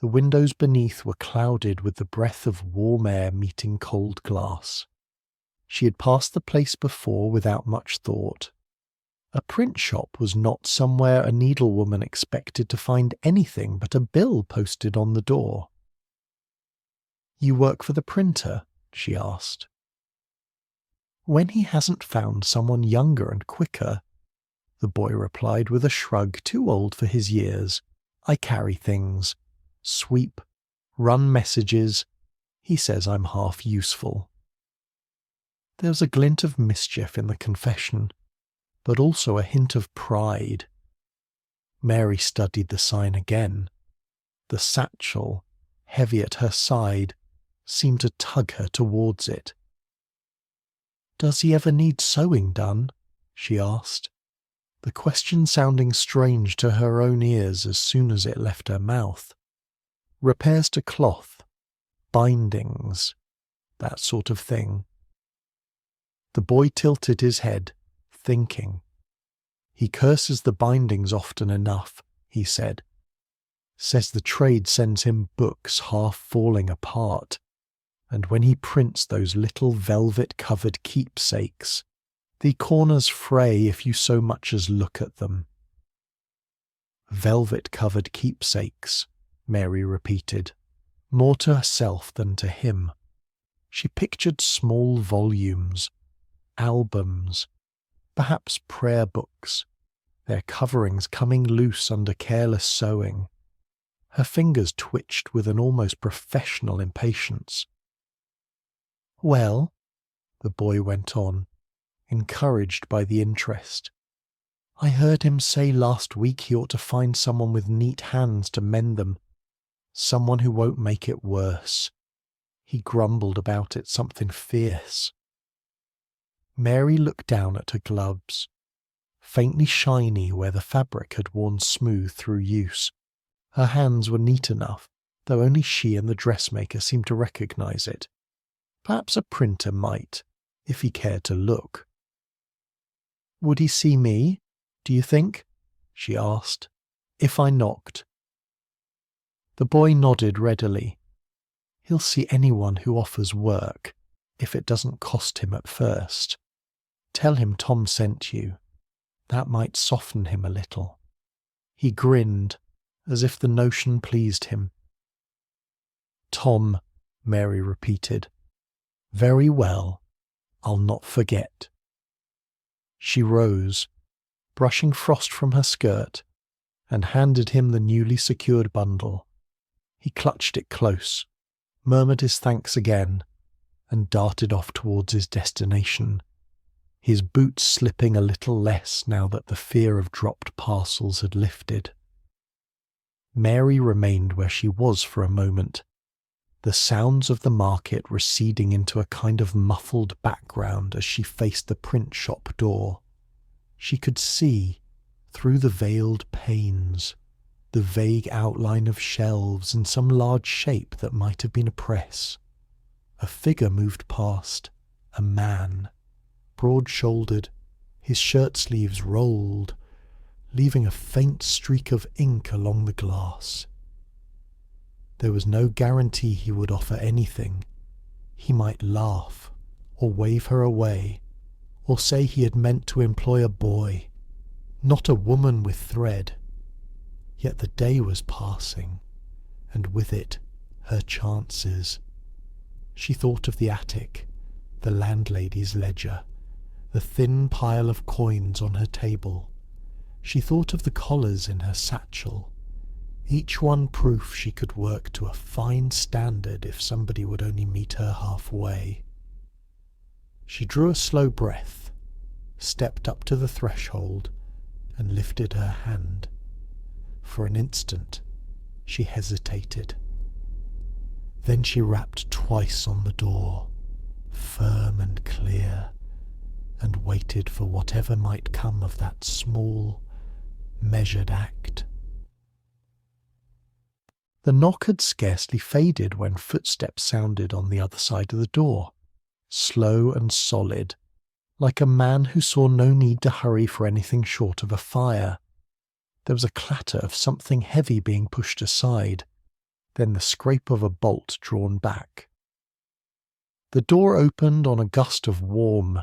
The windows beneath were clouded with the breath of warm air meeting cold glass. She had passed the place before without much thought. A print shop was not somewhere a needlewoman expected to find anything but a bill posted on the door. "You work for the printer?" she asked. "When he hasn't found someone younger and quicker," the boy replied with a shrug too old for his years, "I carry things. Sweep, run messages. He says I'm half useful." There was a glint of mischief in the confession, but also a hint of pride. Mary studied the sign again. The satchel, heavy at her side, seemed to tug her towards it. "Does he ever need sewing done?" she asked, the question sounding strange to her own ears as soon as it left her mouth. "Repairs to cloth, bindings, that sort of thing." The boy tilted his head, thinking. "He curses the bindings often enough," he said. "Says the trade sends him books half falling apart, and when he prints those little velvet-covered keepsakes, the corners fray if you so much as look at them." "Velvet-covered keepsakes," Mary repeated, more to herself than to him. She pictured small volumes, albums, perhaps prayer books, their coverings coming loose under careless sewing. Her fingers twitched with an almost professional impatience. "Well," the boy went on, encouraged by the interest, "I heard him say last week he ought to find someone with neat hands to mend them, someone who won't make it worse. He grumbled about it something fierce." Mary looked down at her gloves, faintly shiny where the fabric had worn smooth through use. Her hands were neat enough, though only she and the dressmaker seemed to recognize it. Perhaps a printer might, if he cared to look. "Would he see me, do you think?" she asked, "if I knocked?" The boy nodded readily. "He'll see anyone who offers work, if it doesn't cost him at first. Tell him Tom sent you. That might soften him a little." He grinned, as if the notion pleased him. "Tom," Mary repeated. "Very well, I'll not forget." She rose, brushing frost from her skirt, and handed him the newly secured bundle. He clutched it close, murmured his thanks again, and darted off towards his destination, his boots slipping a little less now that the fear of dropped parcels had lifted. Mary remained where she was for a moment, the sounds of the market receding into a kind of muffled background as she faced the print shop door. She could see, through the veiled panes, the vague outline of shelves and some large shape that might have been a press. A figure moved past, a man, broad-shouldered, his shirt sleeves rolled, leaving a faint streak of ink along the glass. There was no guarantee he would offer anything. He might laugh, or wave her away, or say he had meant to employ a boy, not a woman with thread. Yet the day was passing, and with it her chances. She thought of the attic, the landlady's ledger, the thin pile of coins on her table. She thought of the collars in her satchel, each one proof she could work to a fine standard if somebody would only meet her halfway. She drew a slow breath, stepped up to the threshold, and lifted her hand. For an instant, she hesitated. Then she rapped twice on the door, firm and clear, and waited for whatever might come of that small, measured act. The knock had scarcely faded when footsteps sounded on the other side of the door, slow and solid, like a man who saw no need to hurry for anything short of a fire. There was a clatter of something heavy being pushed aside, then the scrape of a bolt drawn back. The door opened on a gust of warm,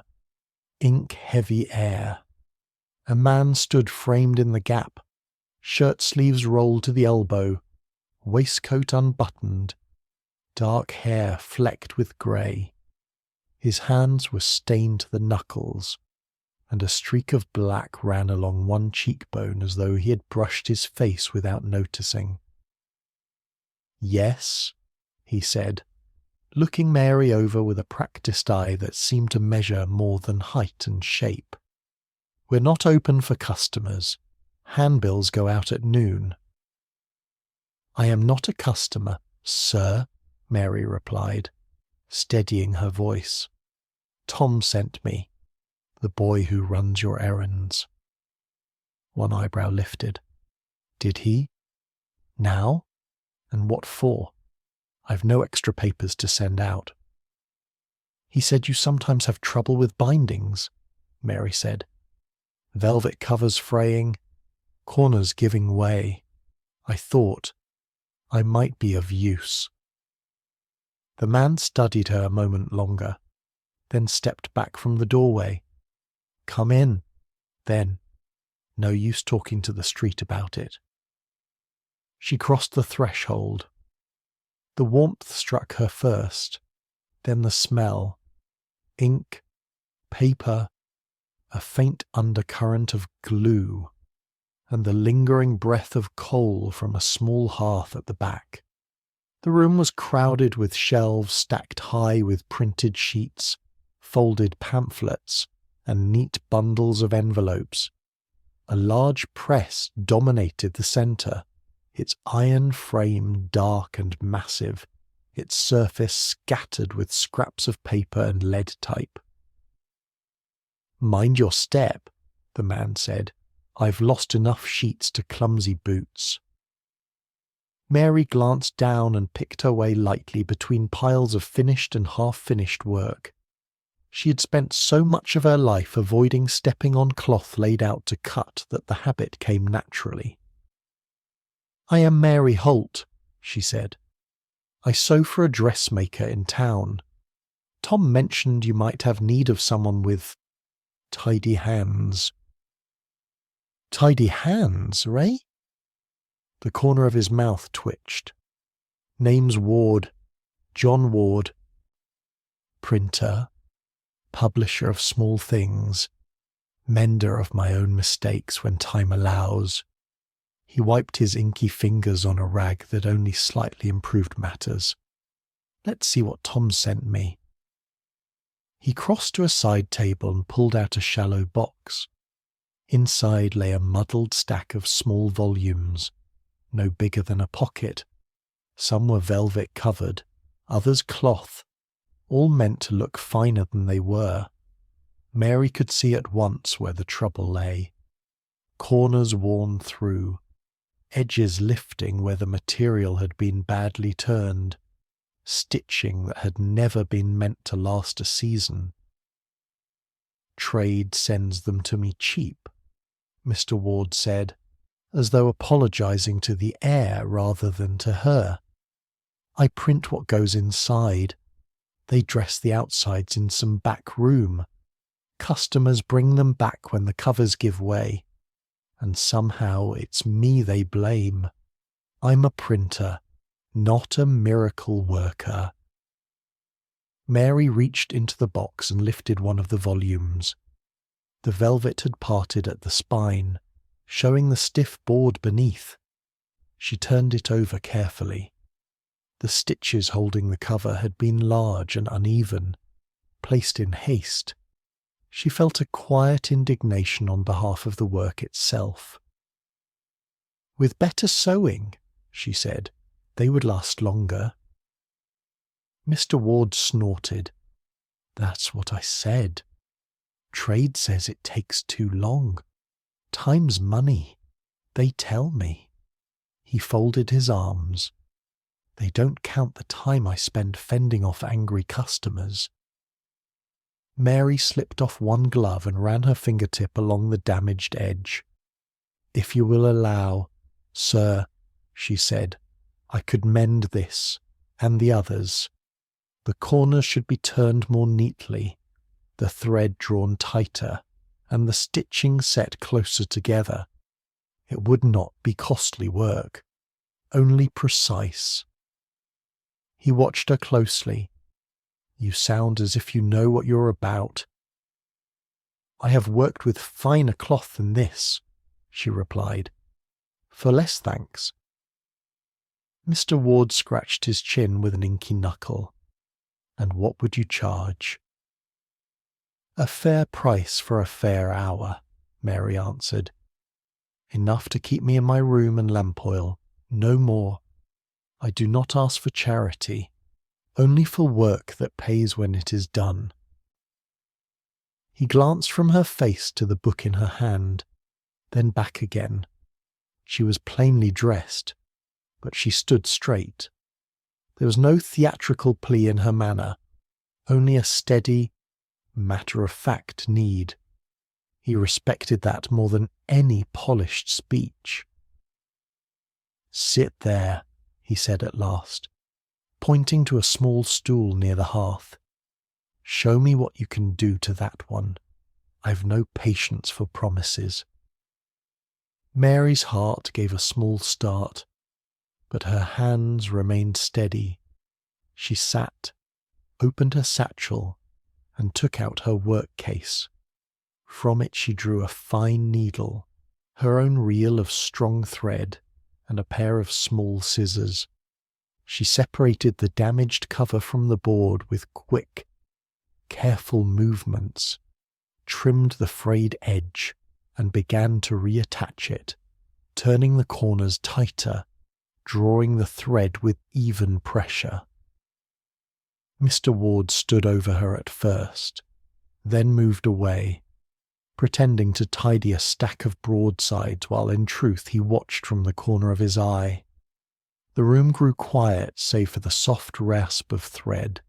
ink-heavy air. A man stood framed in the gap, shirt sleeves rolled to the elbow, waistcoat unbuttoned, dark hair flecked with grey. His hands were stained to the knuckles, and a streak of black ran along one cheekbone as though he had brushed his face without noticing. "Yes," he said, looking Mary over with a practised eye that seemed to measure more than height and shape. "We're not open for customers. Handbills go out at noon." "I am not a customer, sir," Mary replied, steadying her voice. "Tom sent me, the boy who runs your errands." One eyebrow lifted. "Did he? Now? And what for? I've no extra papers to send out." "He said you sometimes have trouble with bindings," Mary said. "Velvet covers fraying, corners giving way. I thought I might be of use." The man studied her a moment longer, then stepped back from the doorway. "Come in, then. No use talking to the street about it." She crossed the threshold. The warmth struck her first, then the smell. Ink, paper, a faint undercurrent of glue, and the lingering breath of coal from a small hearth at the back. The room was crowded with shelves stacked high with printed sheets, folded pamphlets, and neat bundles of envelopes. A large press dominated the centre, its iron frame dark and massive, its surface scattered with scraps of paper and lead type. "Mind your step," the man said. "I've lost enough sheets to clumsy boots." Mary glanced down and picked her way lightly between piles of finished and half-finished work. She had spent so much of her life avoiding stepping on cloth laid out to cut that the habit came naturally. "I am Mary Holt," she said. "I sew for a dressmaker in town. Tom mentioned you might have need of someone with tidy hands." "Tidy hands, Ray?" The corner of his mouth twitched. "Name's Ward, John Ward. Printer, publisher of small things, mender of my own mistakes when time allows." He wiped his inky fingers on a rag that only slightly improved matters. "Let's see what Tom sent me." He crossed to a side table and pulled out a shallow box. Inside lay a muddled stack of small volumes, no bigger than a pocket. Some were velvet covered, others cloth, all meant to look finer than they were. Mary could see at once where the trouble lay. Corners worn through, edges lifting where the material had been badly turned, stitching that had never been meant to last a season. "Trade sends them to me cheap," Mr. Ward said, as though apologizing to the air rather than to her. "I print what goes inside. They dress the outsides in some back room. Customers bring them back when the covers give way. And somehow it's me they blame. I'm a printer, not a miracle worker." Mary reached into the box and lifted one of the volumes. The velvet had parted at the spine, showing the stiff board beneath. She turned it over carefully. The stitches holding the cover had been large and uneven, placed in haste. She felt a quiet indignation on behalf of the work itself. "With better sewing," she said, "they would last longer." Mr. Ward snorted. "That's what I said. Trade says it takes too long. Time's money. They tell me." He folded his arms. "They don't count the time I spend fending off angry customers." Mary slipped off one glove and ran her fingertip along the damaged edge. "If you will allow, sir," she said, "I could mend this, and the others. The corners should be turned more neatly, the thread drawn tighter, and the stitching set closer together. It would not be costly work, only precise." He watched her closely. "You sound as if you know what you're about." "I have worked with finer cloth than this," she replied. "For less, thanks." Mr. Ward scratched his chin with an inky knuckle. "And what would you charge?" "A fair price for a fair hour," Mary answered. "Enough to keep me in my room and lamp oil, no more. I do not ask for charity, only for work that pays when it is done." He glanced from her face to the book in her hand, then back again. She was plainly dressed, but she stood straight. There was no theatrical plea in her manner, only a steady, matter-of-fact need. He respected that more than any polished speech. "Sit there," he said at last, pointing to a small stool near the hearth. "Show me what you can do to that one. I've no patience for promises." Mary's heart gave a small start, but her hands remained steady. She sat, opened her satchel, and took out her work case. From it she drew a fine needle, her own reel of strong thread, and a pair of small scissors. She separated the damaged cover from the board with quick, careful movements, trimmed the frayed edge, and began to reattach it, turning the corners tighter, drawing the thread with even pressure. Mr. Ward stood over her at first, then moved away, pretending to tidy a stack of broadsides while in truth he watched from the corner of his eye. The room grew quiet save for the soft rasp of thread,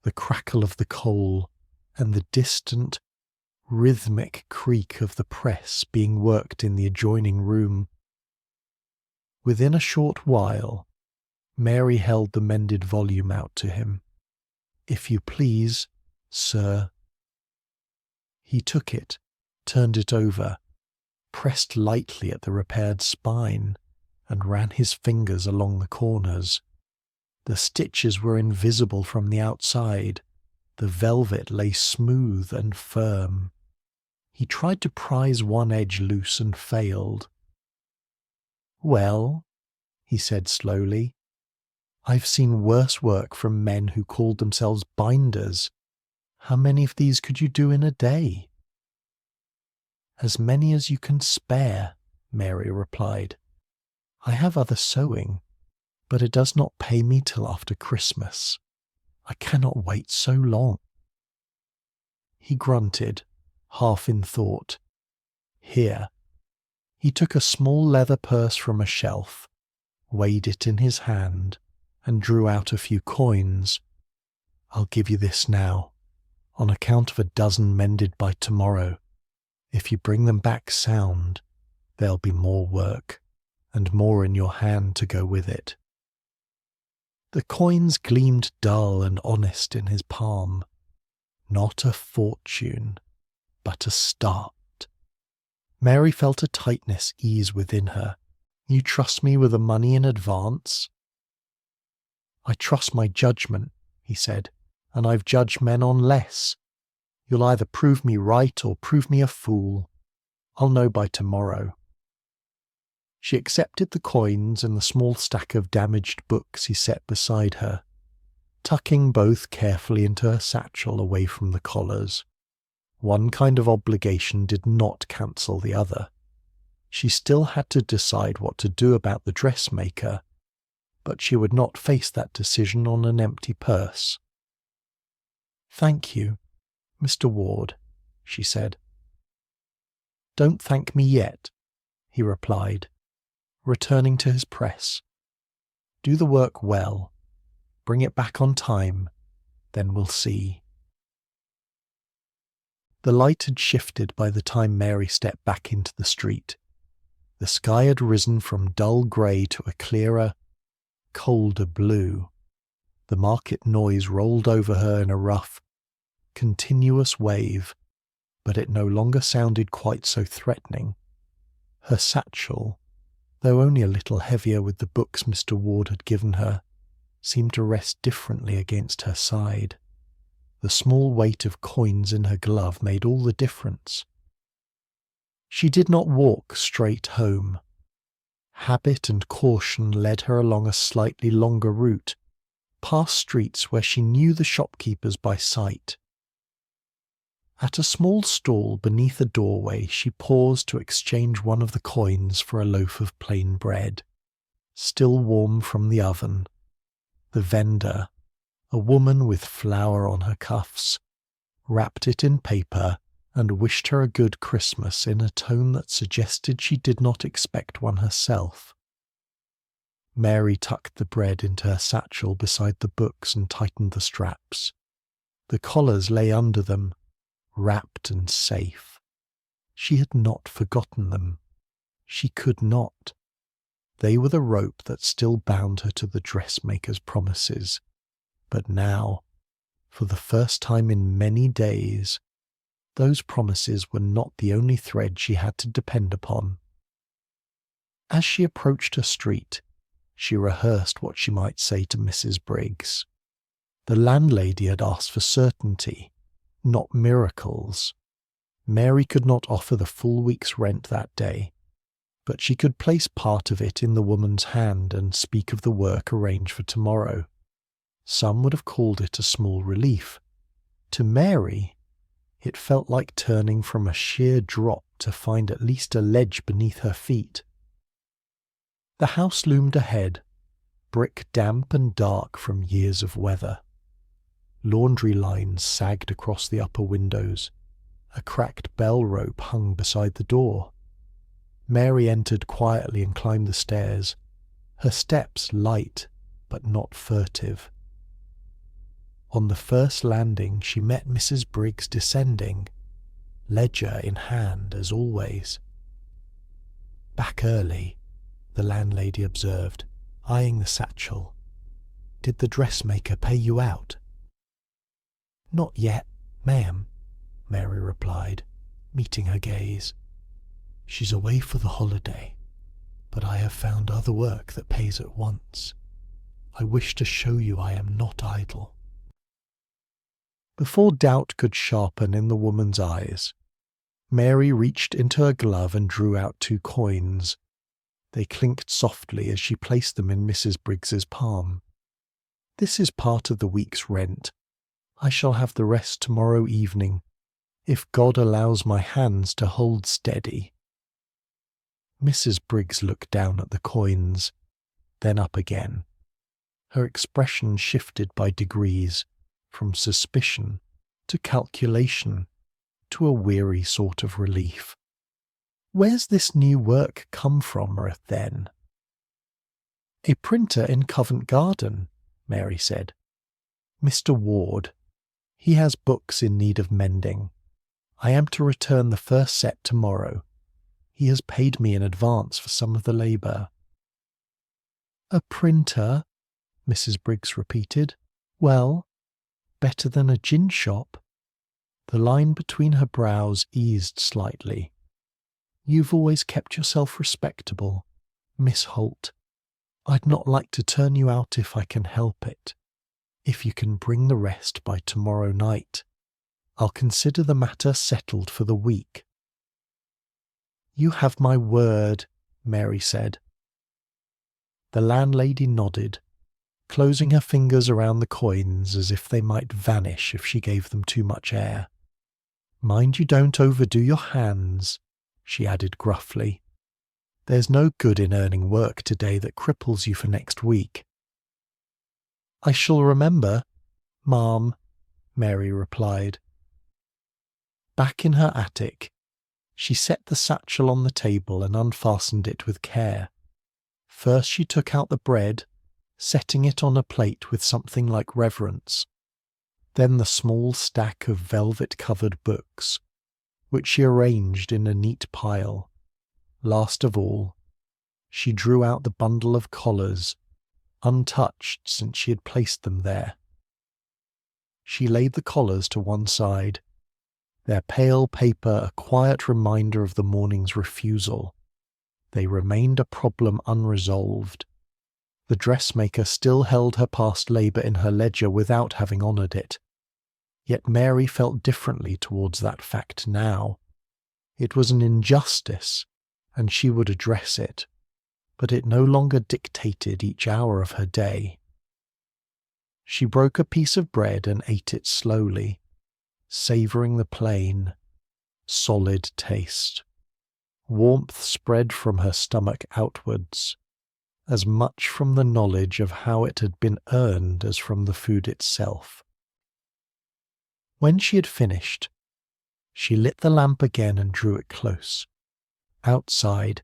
the crackle of the coal, and the distant, rhythmic creak of the press being worked in the adjoining room. Within a short while, Mary held the mended volume out to him. "If you please, sir." He took it, turned it over, pressed lightly at the repaired spine, and ran his fingers along the corners. The stitches were invisible from the outside. The velvet lay smooth and firm. He tried to prise one edge loose and failed. "Well," he said slowly, "I've seen worse work from men who called themselves binders. How many of these could you do in a day?" "As many as you can spare," Mary replied. "I have other sewing, but it does not pay me till after Christmas. I cannot wait so long." He grunted, half in thought. "Here." He took a small leather purse from a shelf, weighed it in his hand, and drew out a few coins. "I'll give you this now, on account of a dozen mended by tomorrow. If you bring them back sound, there'll be more work, and more in your hand to go with it." The coins gleamed dull and honest in his palm. Not a fortune, but a start. Mary felt a tightness ease within her. "You trust me with the money in advance?" "I trust my judgment," he said, "and I've judged men on less. You'll either prove me right or prove me a fool. I'll know by tomorrow." She accepted the coins and the small stack of damaged books he set beside her, tucking both carefully into her satchel away from the collars. One kind of obligation did not cancel the other. She still had to decide what to do about the dressmaker, but she would not face that decision on an empty purse. "Thank you, Mr. Ward," she said. "Don't thank me yet," he replied, returning to his press. "Do the work well. Bring it back on time, then we'll see." The light had shifted by the time Mary stepped back into the street. The sky had risen from dull grey to a clearer, colder blue. The market noise rolled over her in a rough, continuous wave, but it no longer sounded quite so threatening. Her satchel, though only a little heavier with the books Mr. Ward had given her, seemed to rest differently against her side. The small weight of coins in her glove made all the difference. She did not walk straight home. Habit and caution led her along a slightly longer route, past streets where she knew the shopkeepers by sight. At a small stall beneath a doorway she paused to exchange one of the coins for a loaf of plain bread, still warm from the oven. The vendor, a woman with flour on her cuffs, wrapped it in paper and wished her a good Christmas in a tone that suggested she did not expect one herself. Mary tucked the bread into her satchel beside the books and tightened the straps. The collars lay under them, wrapped and safe. She had not forgotten them. She could not. They were the rope that still bound her to the dressmaker's promises. But now, for the first time in many days, those promises were not the only thread she had to depend upon. As she approached her street, she rehearsed what she might say to Mrs. Briggs. The landlady had asked for certainty, not miracles. Mary could not offer the full week's rent that day, but she could place part of it in the woman's hand and speak of the work arranged for tomorrow. Some would have called it a small relief. To Mary, it felt like turning from a sheer drop to find at least a ledge beneath her feet. The house loomed ahead, brick damp and dark from years of weather. Laundry lines sagged across the upper windows. A cracked bell rope hung beside the door. Mary entered quietly and climbed the stairs, her steps light but not furtive. On the first landing she met Mrs. Briggs descending, ledger in hand as always. "Back early," the landlady observed, eyeing the satchel. "Did the dressmaker pay you out?" "Not yet, ma'am," Mary replied, meeting her gaze. "She's away for the holiday, but I have found other work that pays at once. I wish to show you I am not idle." Before doubt could sharpen in the woman's eyes, Mary reached into her glove and drew out 2 coins. They clinked softly as she placed them in Mrs. Briggs's palm. "This is part of the week's rent. I shall have the rest tomorrow evening, if God allows my hands to hold steady." Mrs. Briggs looked down at the coins, then up again. Her expression shifted by degrees, from suspicion to calculation to a weary sort of relief. "Where's this new work come from, then?" "A printer in Covent Garden," Mary said. "Mr. Ward. He has books in need of mending. I am to return the first set tomorrow. He has paid me in advance for some of the labour." "A printer?" Mrs. Briggs repeated. "Well, better than a gin shop." The line between her brows eased slightly. "You've always kept yourself respectable, Miss Holt. I'd not like to turn you out if I can help it. If you can bring the rest by tomorrow night, I'll consider the matter settled for the week." "You have my word," Mary said. The landlady nodded, closing her fingers around the coins as if they might vanish if she gave them too much air. "Mind you don't overdo your hands," she added gruffly. "There's no good in earning work today that cripples you for next week." "I shall remember, ma'am," Mary replied. Back in her attic, she set the satchel on the table and unfastened it with care. First she took out the bread, setting it on a plate with something like reverence. Then the small stack of velvet-covered books, which she arranged in a neat pile. Last of all, she drew out the bundle of collars, untouched since she had placed them there. She laid the collars to one side, their pale paper a quiet reminder of the morning's refusal. They remained a problem unresolved. The dressmaker still held her past labour in her ledger without having honoured it. Yet Mary felt differently towards that fact now. It was an injustice, and she would address it, but it no longer dictated each hour of her day. She broke a piece of bread and ate it slowly, savouring the plain, solid taste. Warmth spread from her stomach outwards, as much from the knowledge of how it had been earned as from the food itself. When she had finished, she lit the lamp again and drew it close. Outside,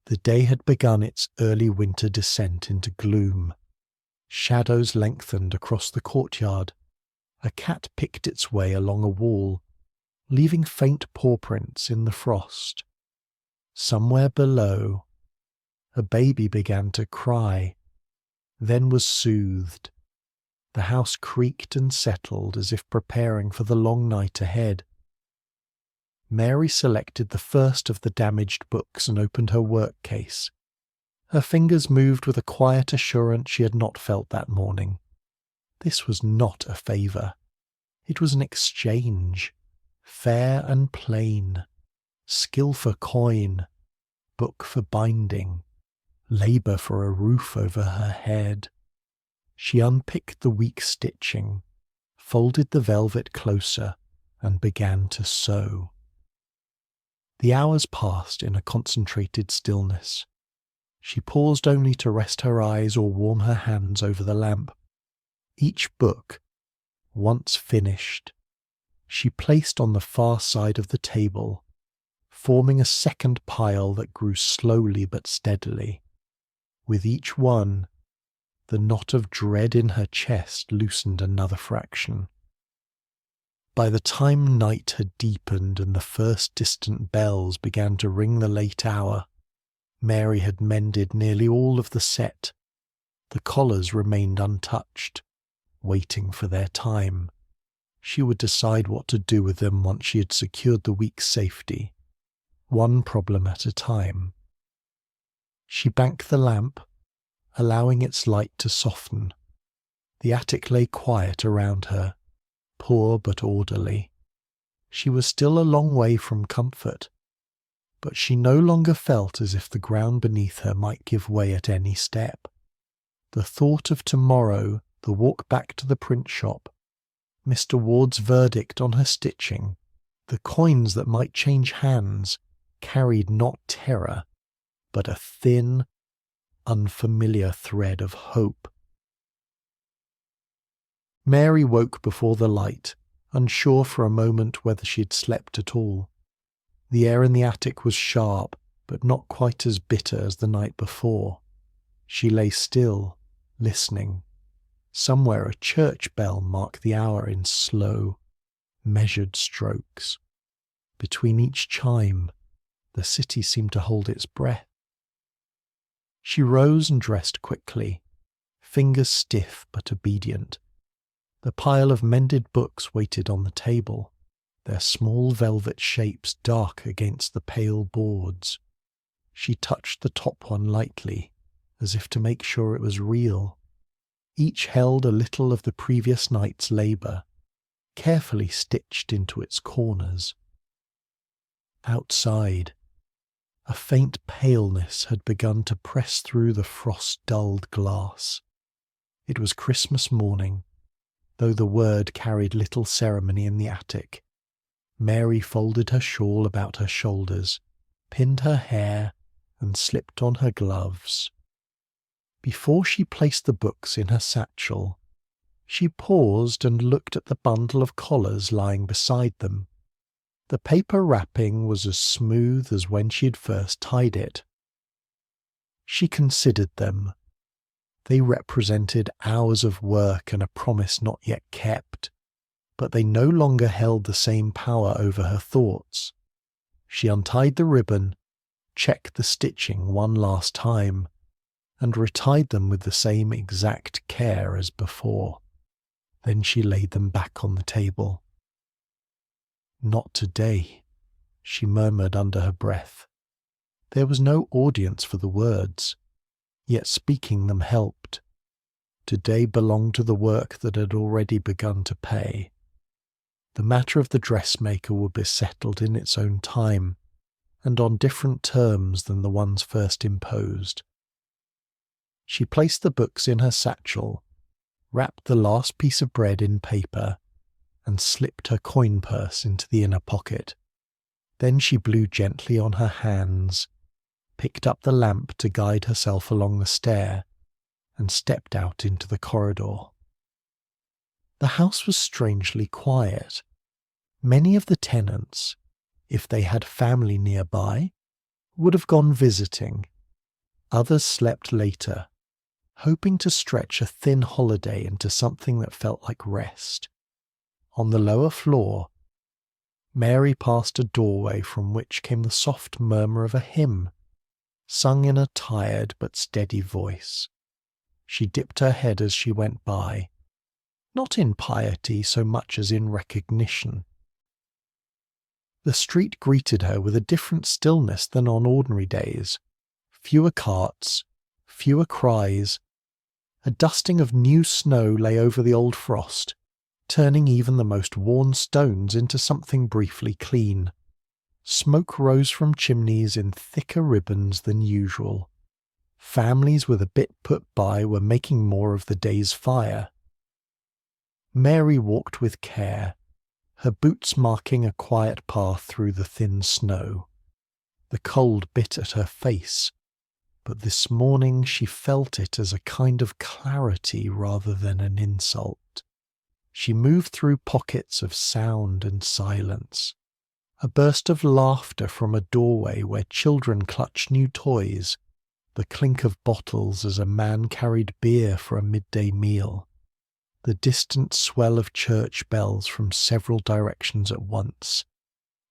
the day had begun its early winter descent into gloom. Shadows lengthened across the courtyard. A cat picked its way along a wall, leaving faint paw prints in the frost. Somewhere below, a baby began to cry, then was soothed. The house creaked and settled as if preparing for the long night ahead. Mary selected the first of the damaged books and opened her work case. Her fingers moved with a quiet assurance she had not felt that morning. This was not a favour. It was an exchange, fair and plain, skill for coin, book for binding, labour for a roof over her head. She unpicked the weak stitching, folded the velvet closer, and began to sew. The hours passed in a concentrated stillness. She paused only to rest her eyes or warm her hands over the lamp. Each book, once finished, she placed on the far side of the table, forming a second pile that grew slowly but steadily. With each one, the knot of dread in her chest loosened another fraction. By the time night had deepened and the first distant bells began to ring the late hour, Mary had mended nearly all of the set. The collars remained untouched, waiting for their time. She would decide what to do with them once she had secured the week's safety, one problem at a time. She banked the lamp, allowing its light to soften. The attic lay quiet around her, poor but orderly. She was still a long way from comfort, but she no longer felt as if the ground beneath her might give way at any step. The thought of tomorrow, the walk back to the print shop, Mr. Ward's verdict on her stitching, the coins that might change hands, carried not terror, but a thin, unfamiliar thread of hope. Mary woke before the light, unsure for a moment whether she had slept at all. The air in the attic was sharp, but not quite as bitter as the night before. She lay still, listening. Somewhere a church bell marked the hour in slow, measured strokes. Between each chime, the city seemed to hold its breath. She rose and dressed quickly, fingers stiff but obedient. The pile of mended books waited on the table, their small velvet shapes dark against the pale boards. She touched the top one lightly, as if to make sure it was real. Each held a little of the previous night's labour, carefully stitched into its corners. Outside, a faint paleness had begun to press through the frost-dulled glass. It was Christmas morning, though the word carried little ceremony in the attic. Mary folded her shawl about her shoulders, pinned her hair, and slipped on her gloves. Before she placed the books in her satchel, she paused and looked at the bundle of collars lying beside them. The paper wrapping was as smooth as when she had first tied it. She considered them. They represented hours of work and a promise not yet kept, but they no longer held the same power over her thoughts. She untied the ribbon, checked the stitching one last time, and retied them with the same exact care as before. Then she laid them back on the table. "Not today," she murmured under her breath. There was no audience for the words, yet speaking them helped. Today belonged to the work that had already begun to pay. The matter of the dressmaker would be settled in its own time, and on different terms than the ones first imposed. She placed the books in her satchel, wrapped the last piece of bread in paper, and slipped her coin purse into the inner pocket. Then she blew gently on her hands, picked up the lamp to guide herself along the stair, and stepped out into the corridor. The house was strangely quiet. Many of the tenants, if they had family nearby, would have gone visiting. Others slept later, hoping to stretch a thin holiday into something that felt like rest. On the lower floor, Mary passed a doorway from which came the soft murmur of a hymn, sung in a tired but steady voice. She dipped her head as she went by, not in piety so much as in recognition. The street greeted her with a different stillness than on ordinary days. Fewer carts, fewer cries. A dusting of new snow lay over the old frost, turning even the most worn stones into something briefly clean. Smoke rose from chimneys in thicker ribbons than usual. Families with a bit put by were making more of the day's fire. Mary walked with care, her boots marking a quiet path through the thin snow. The cold bit at her face, but this morning she felt it as a kind of clarity rather than an insult. She moved through pockets of sound and silence. A burst of laughter from a doorway where children clutched new toys, the clink of bottles as a man carried beer for a midday meal, the distant swell of church bells from several directions at once,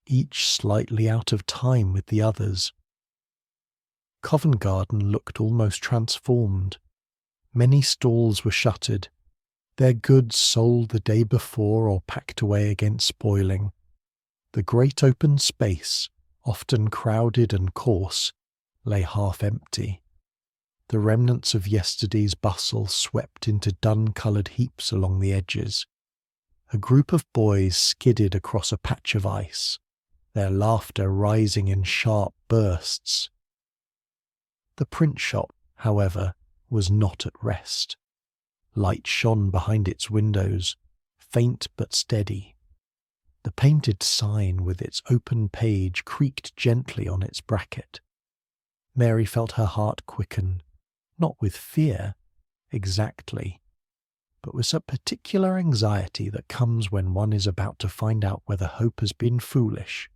each slightly out of time with the others. Covent Garden looked almost transformed. Many stalls were shuttered, their goods sold the day before or packed away against spoiling. The great open space, often crowded and coarse, lay half empty. The remnants of yesterday's bustle swept into dun-coloured heaps along the edges. A group of boys skidded across a patch of ice, their laughter rising in sharp bursts. The print shop, however, was not at rest. Light shone behind its windows, faint but steady. The painted sign with its open page creaked gently on its bracket. Mary felt her heart quicken, not with fear, exactly, but with a particular anxiety that comes when one is about to find out whether hope has been foolish.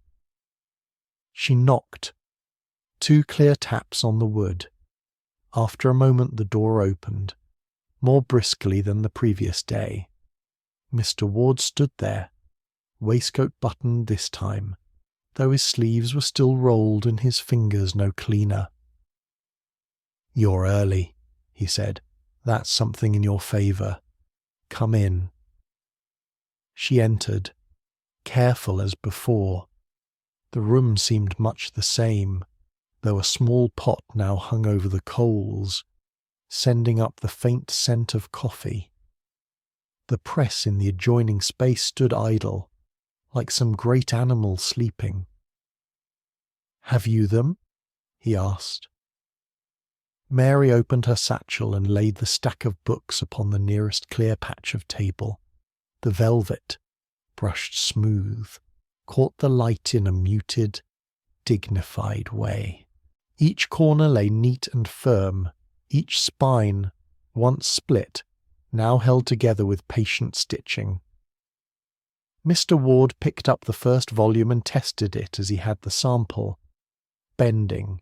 She knocked. 2 clear taps on the wood. After a moment the door opened, more briskly than the previous day. Mr. Ward stood there, waistcoat buttoned this time, though his sleeves were still rolled and his fingers no cleaner. "You're early," he said. "That's something in your favour. Come in." She entered, careful as before. The room seemed much the same, though a small pot now hung over the coals, sending up the faint scent of coffee. The press in the adjoining space stood idle, like some great animal sleeping. "Have you them?" he asked. Mary opened her satchel and laid the stack of books upon the nearest clear patch of table. The velvet, brushed smooth, caught the light in a muted, dignified way. Each corner lay neat and firm, each spine, once split, now held together with patient stitching. Mr. Ward picked up the first volume and tested it as he had the sample, bending,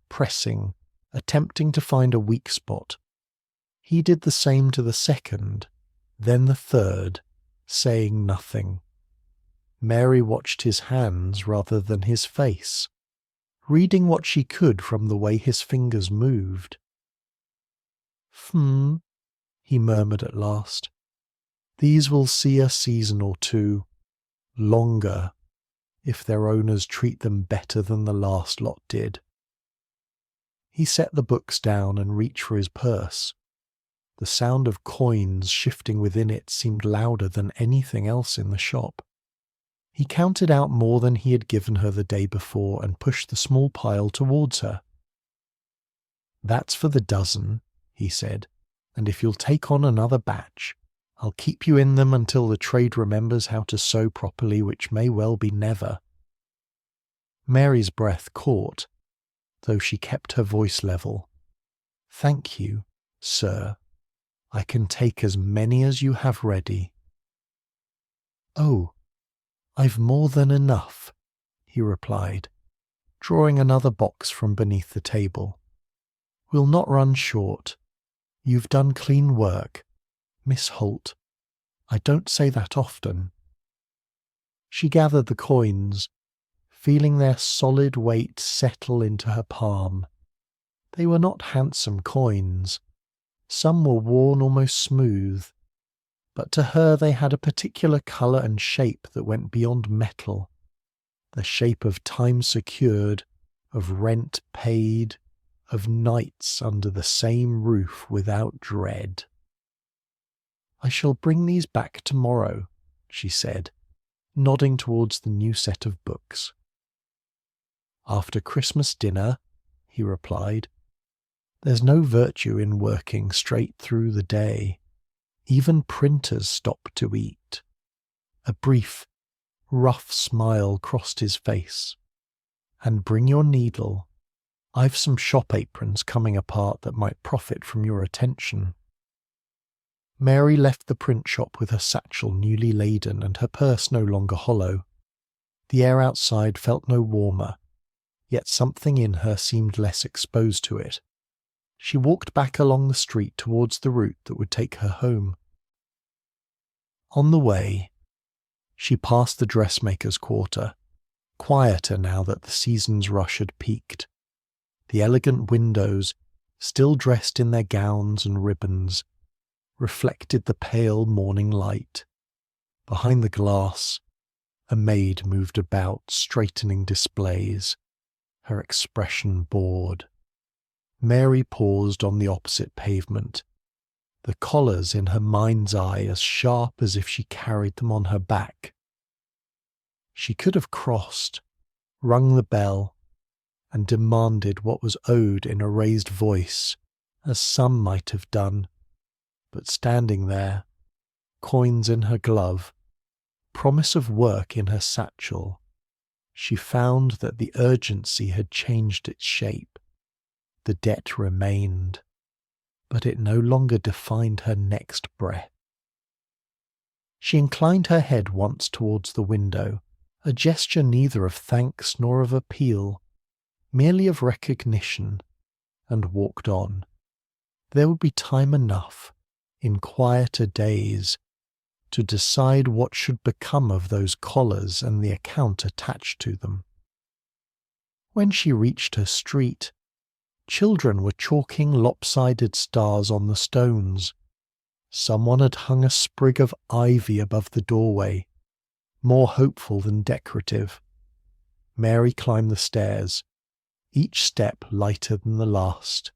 pressing, attempting to find a weak spot. He did the same to the second, then the third, saying nothing. Mary watched his hands rather than his face, reading what she could from the way his fingers moved. He murmured at last. These will see a season or two, longer, if their owners treat them better than the last lot did. He set the books down and reached for his purse. The sound of coins shifting within it seemed louder than anything else in the shop. He counted out more than he had given her the day before and pushed the small pile towards her. "That's for the dozen," he said, "and if you'll take on another batch, I'll keep you in them until the trade remembers how to sew properly, which may well be never." Mary's breath caught, though she kept her voice level. "Thank you, sir. I can take as many as you have ready." "Oh, I've more than enough," he replied, drawing another box from beneath the table. "We'll not run short. You've done clean work, Miss Holt. I don't say that often." She gathered the coins, feeling their solid weight settle into her palm. They were not handsome coins. Some were worn almost smooth, but to her they had a particular colour and shape that went beyond metal, the shape of time secured, of rent paid, of nights under the same roof without dread. "I shall bring these back tomorrow," she said, nodding towards the new set of books. "After Christmas dinner," he replied. "There's no virtue in working straight through the day. Even printers stop to eat." A brief, rough smile crossed his face. "And bring your needle. I've some shop aprons coming apart that might profit from your attention." Mary left the print shop with her satchel newly laden and her purse no longer hollow. The air outside felt no warmer, yet something in her seemed less exposed to it. She walked back along the street towards the route that would take her home. On the way, she passed the dressmaker's quarter, quieter now that the season's rush had peaked. The elegant windows, still dressed in their gowns and ribbons, reflected the pale morning light. Behind the glass, a maid moved about, straightening displays, her expression bored. Mary paused on the opposite pavement, the collars in her mind's eye as sharp as if she carried them on her back. She could have crossed, rung the bell, and demanded what was owed in a raised voice, as some might have done, but standing there, coins in her glove, promise of work in her satchel, she found that the urgency had changed its shape. The debt remained, but it no longer defined her next breath. She inclined her head once towards the window, a gesture neither of thanks nor of appeal, merely of recognition, and walked on. There would be time enough, in quieter days, to decide what should become of those collars and the account attached to them. When she reached her street, children were chalking lopsided stars on the stones. Someone had hung a sprig of ivy above the doorway, more hopeful than decorative. Mary climbed the stairs, each step lighter than the last.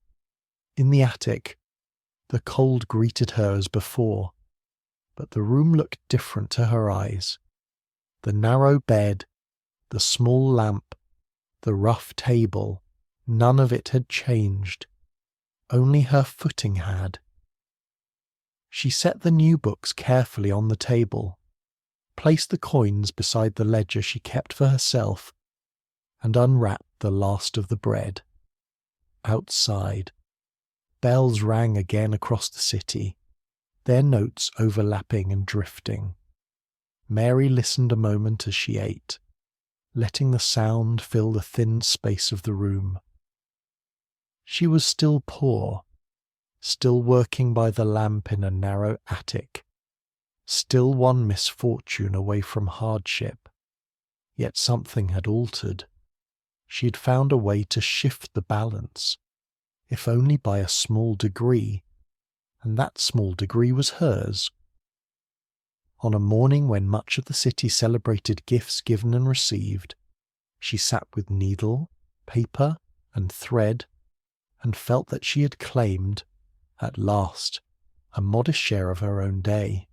In the attic, the cold greeted her as before, but the room looked different to her eyes. The narrow bed, the small lamp, the rough table, none of it had changed. Only her footing had. She set the new books carefully on the table, placed the coins beside the ledger she kept for herself, and unwrapped the last of the bread. Outside, bells rang again across the city, their notes overlapping and drifting. Mary listened a moment as she ate, letting the sound fill the thin space of the room. She was still poor, still working by the lamp in a narrow attic, Still one misfortune away from hardship. Yet something had altered. She had found a way to shift the balance, if only by a small degree, and that small degree was hers. On a morning when much of the city celebrated gifts given and received, she sat with needle, paper, and thread, and felt that she had claimed, at last, a modest share of her own day.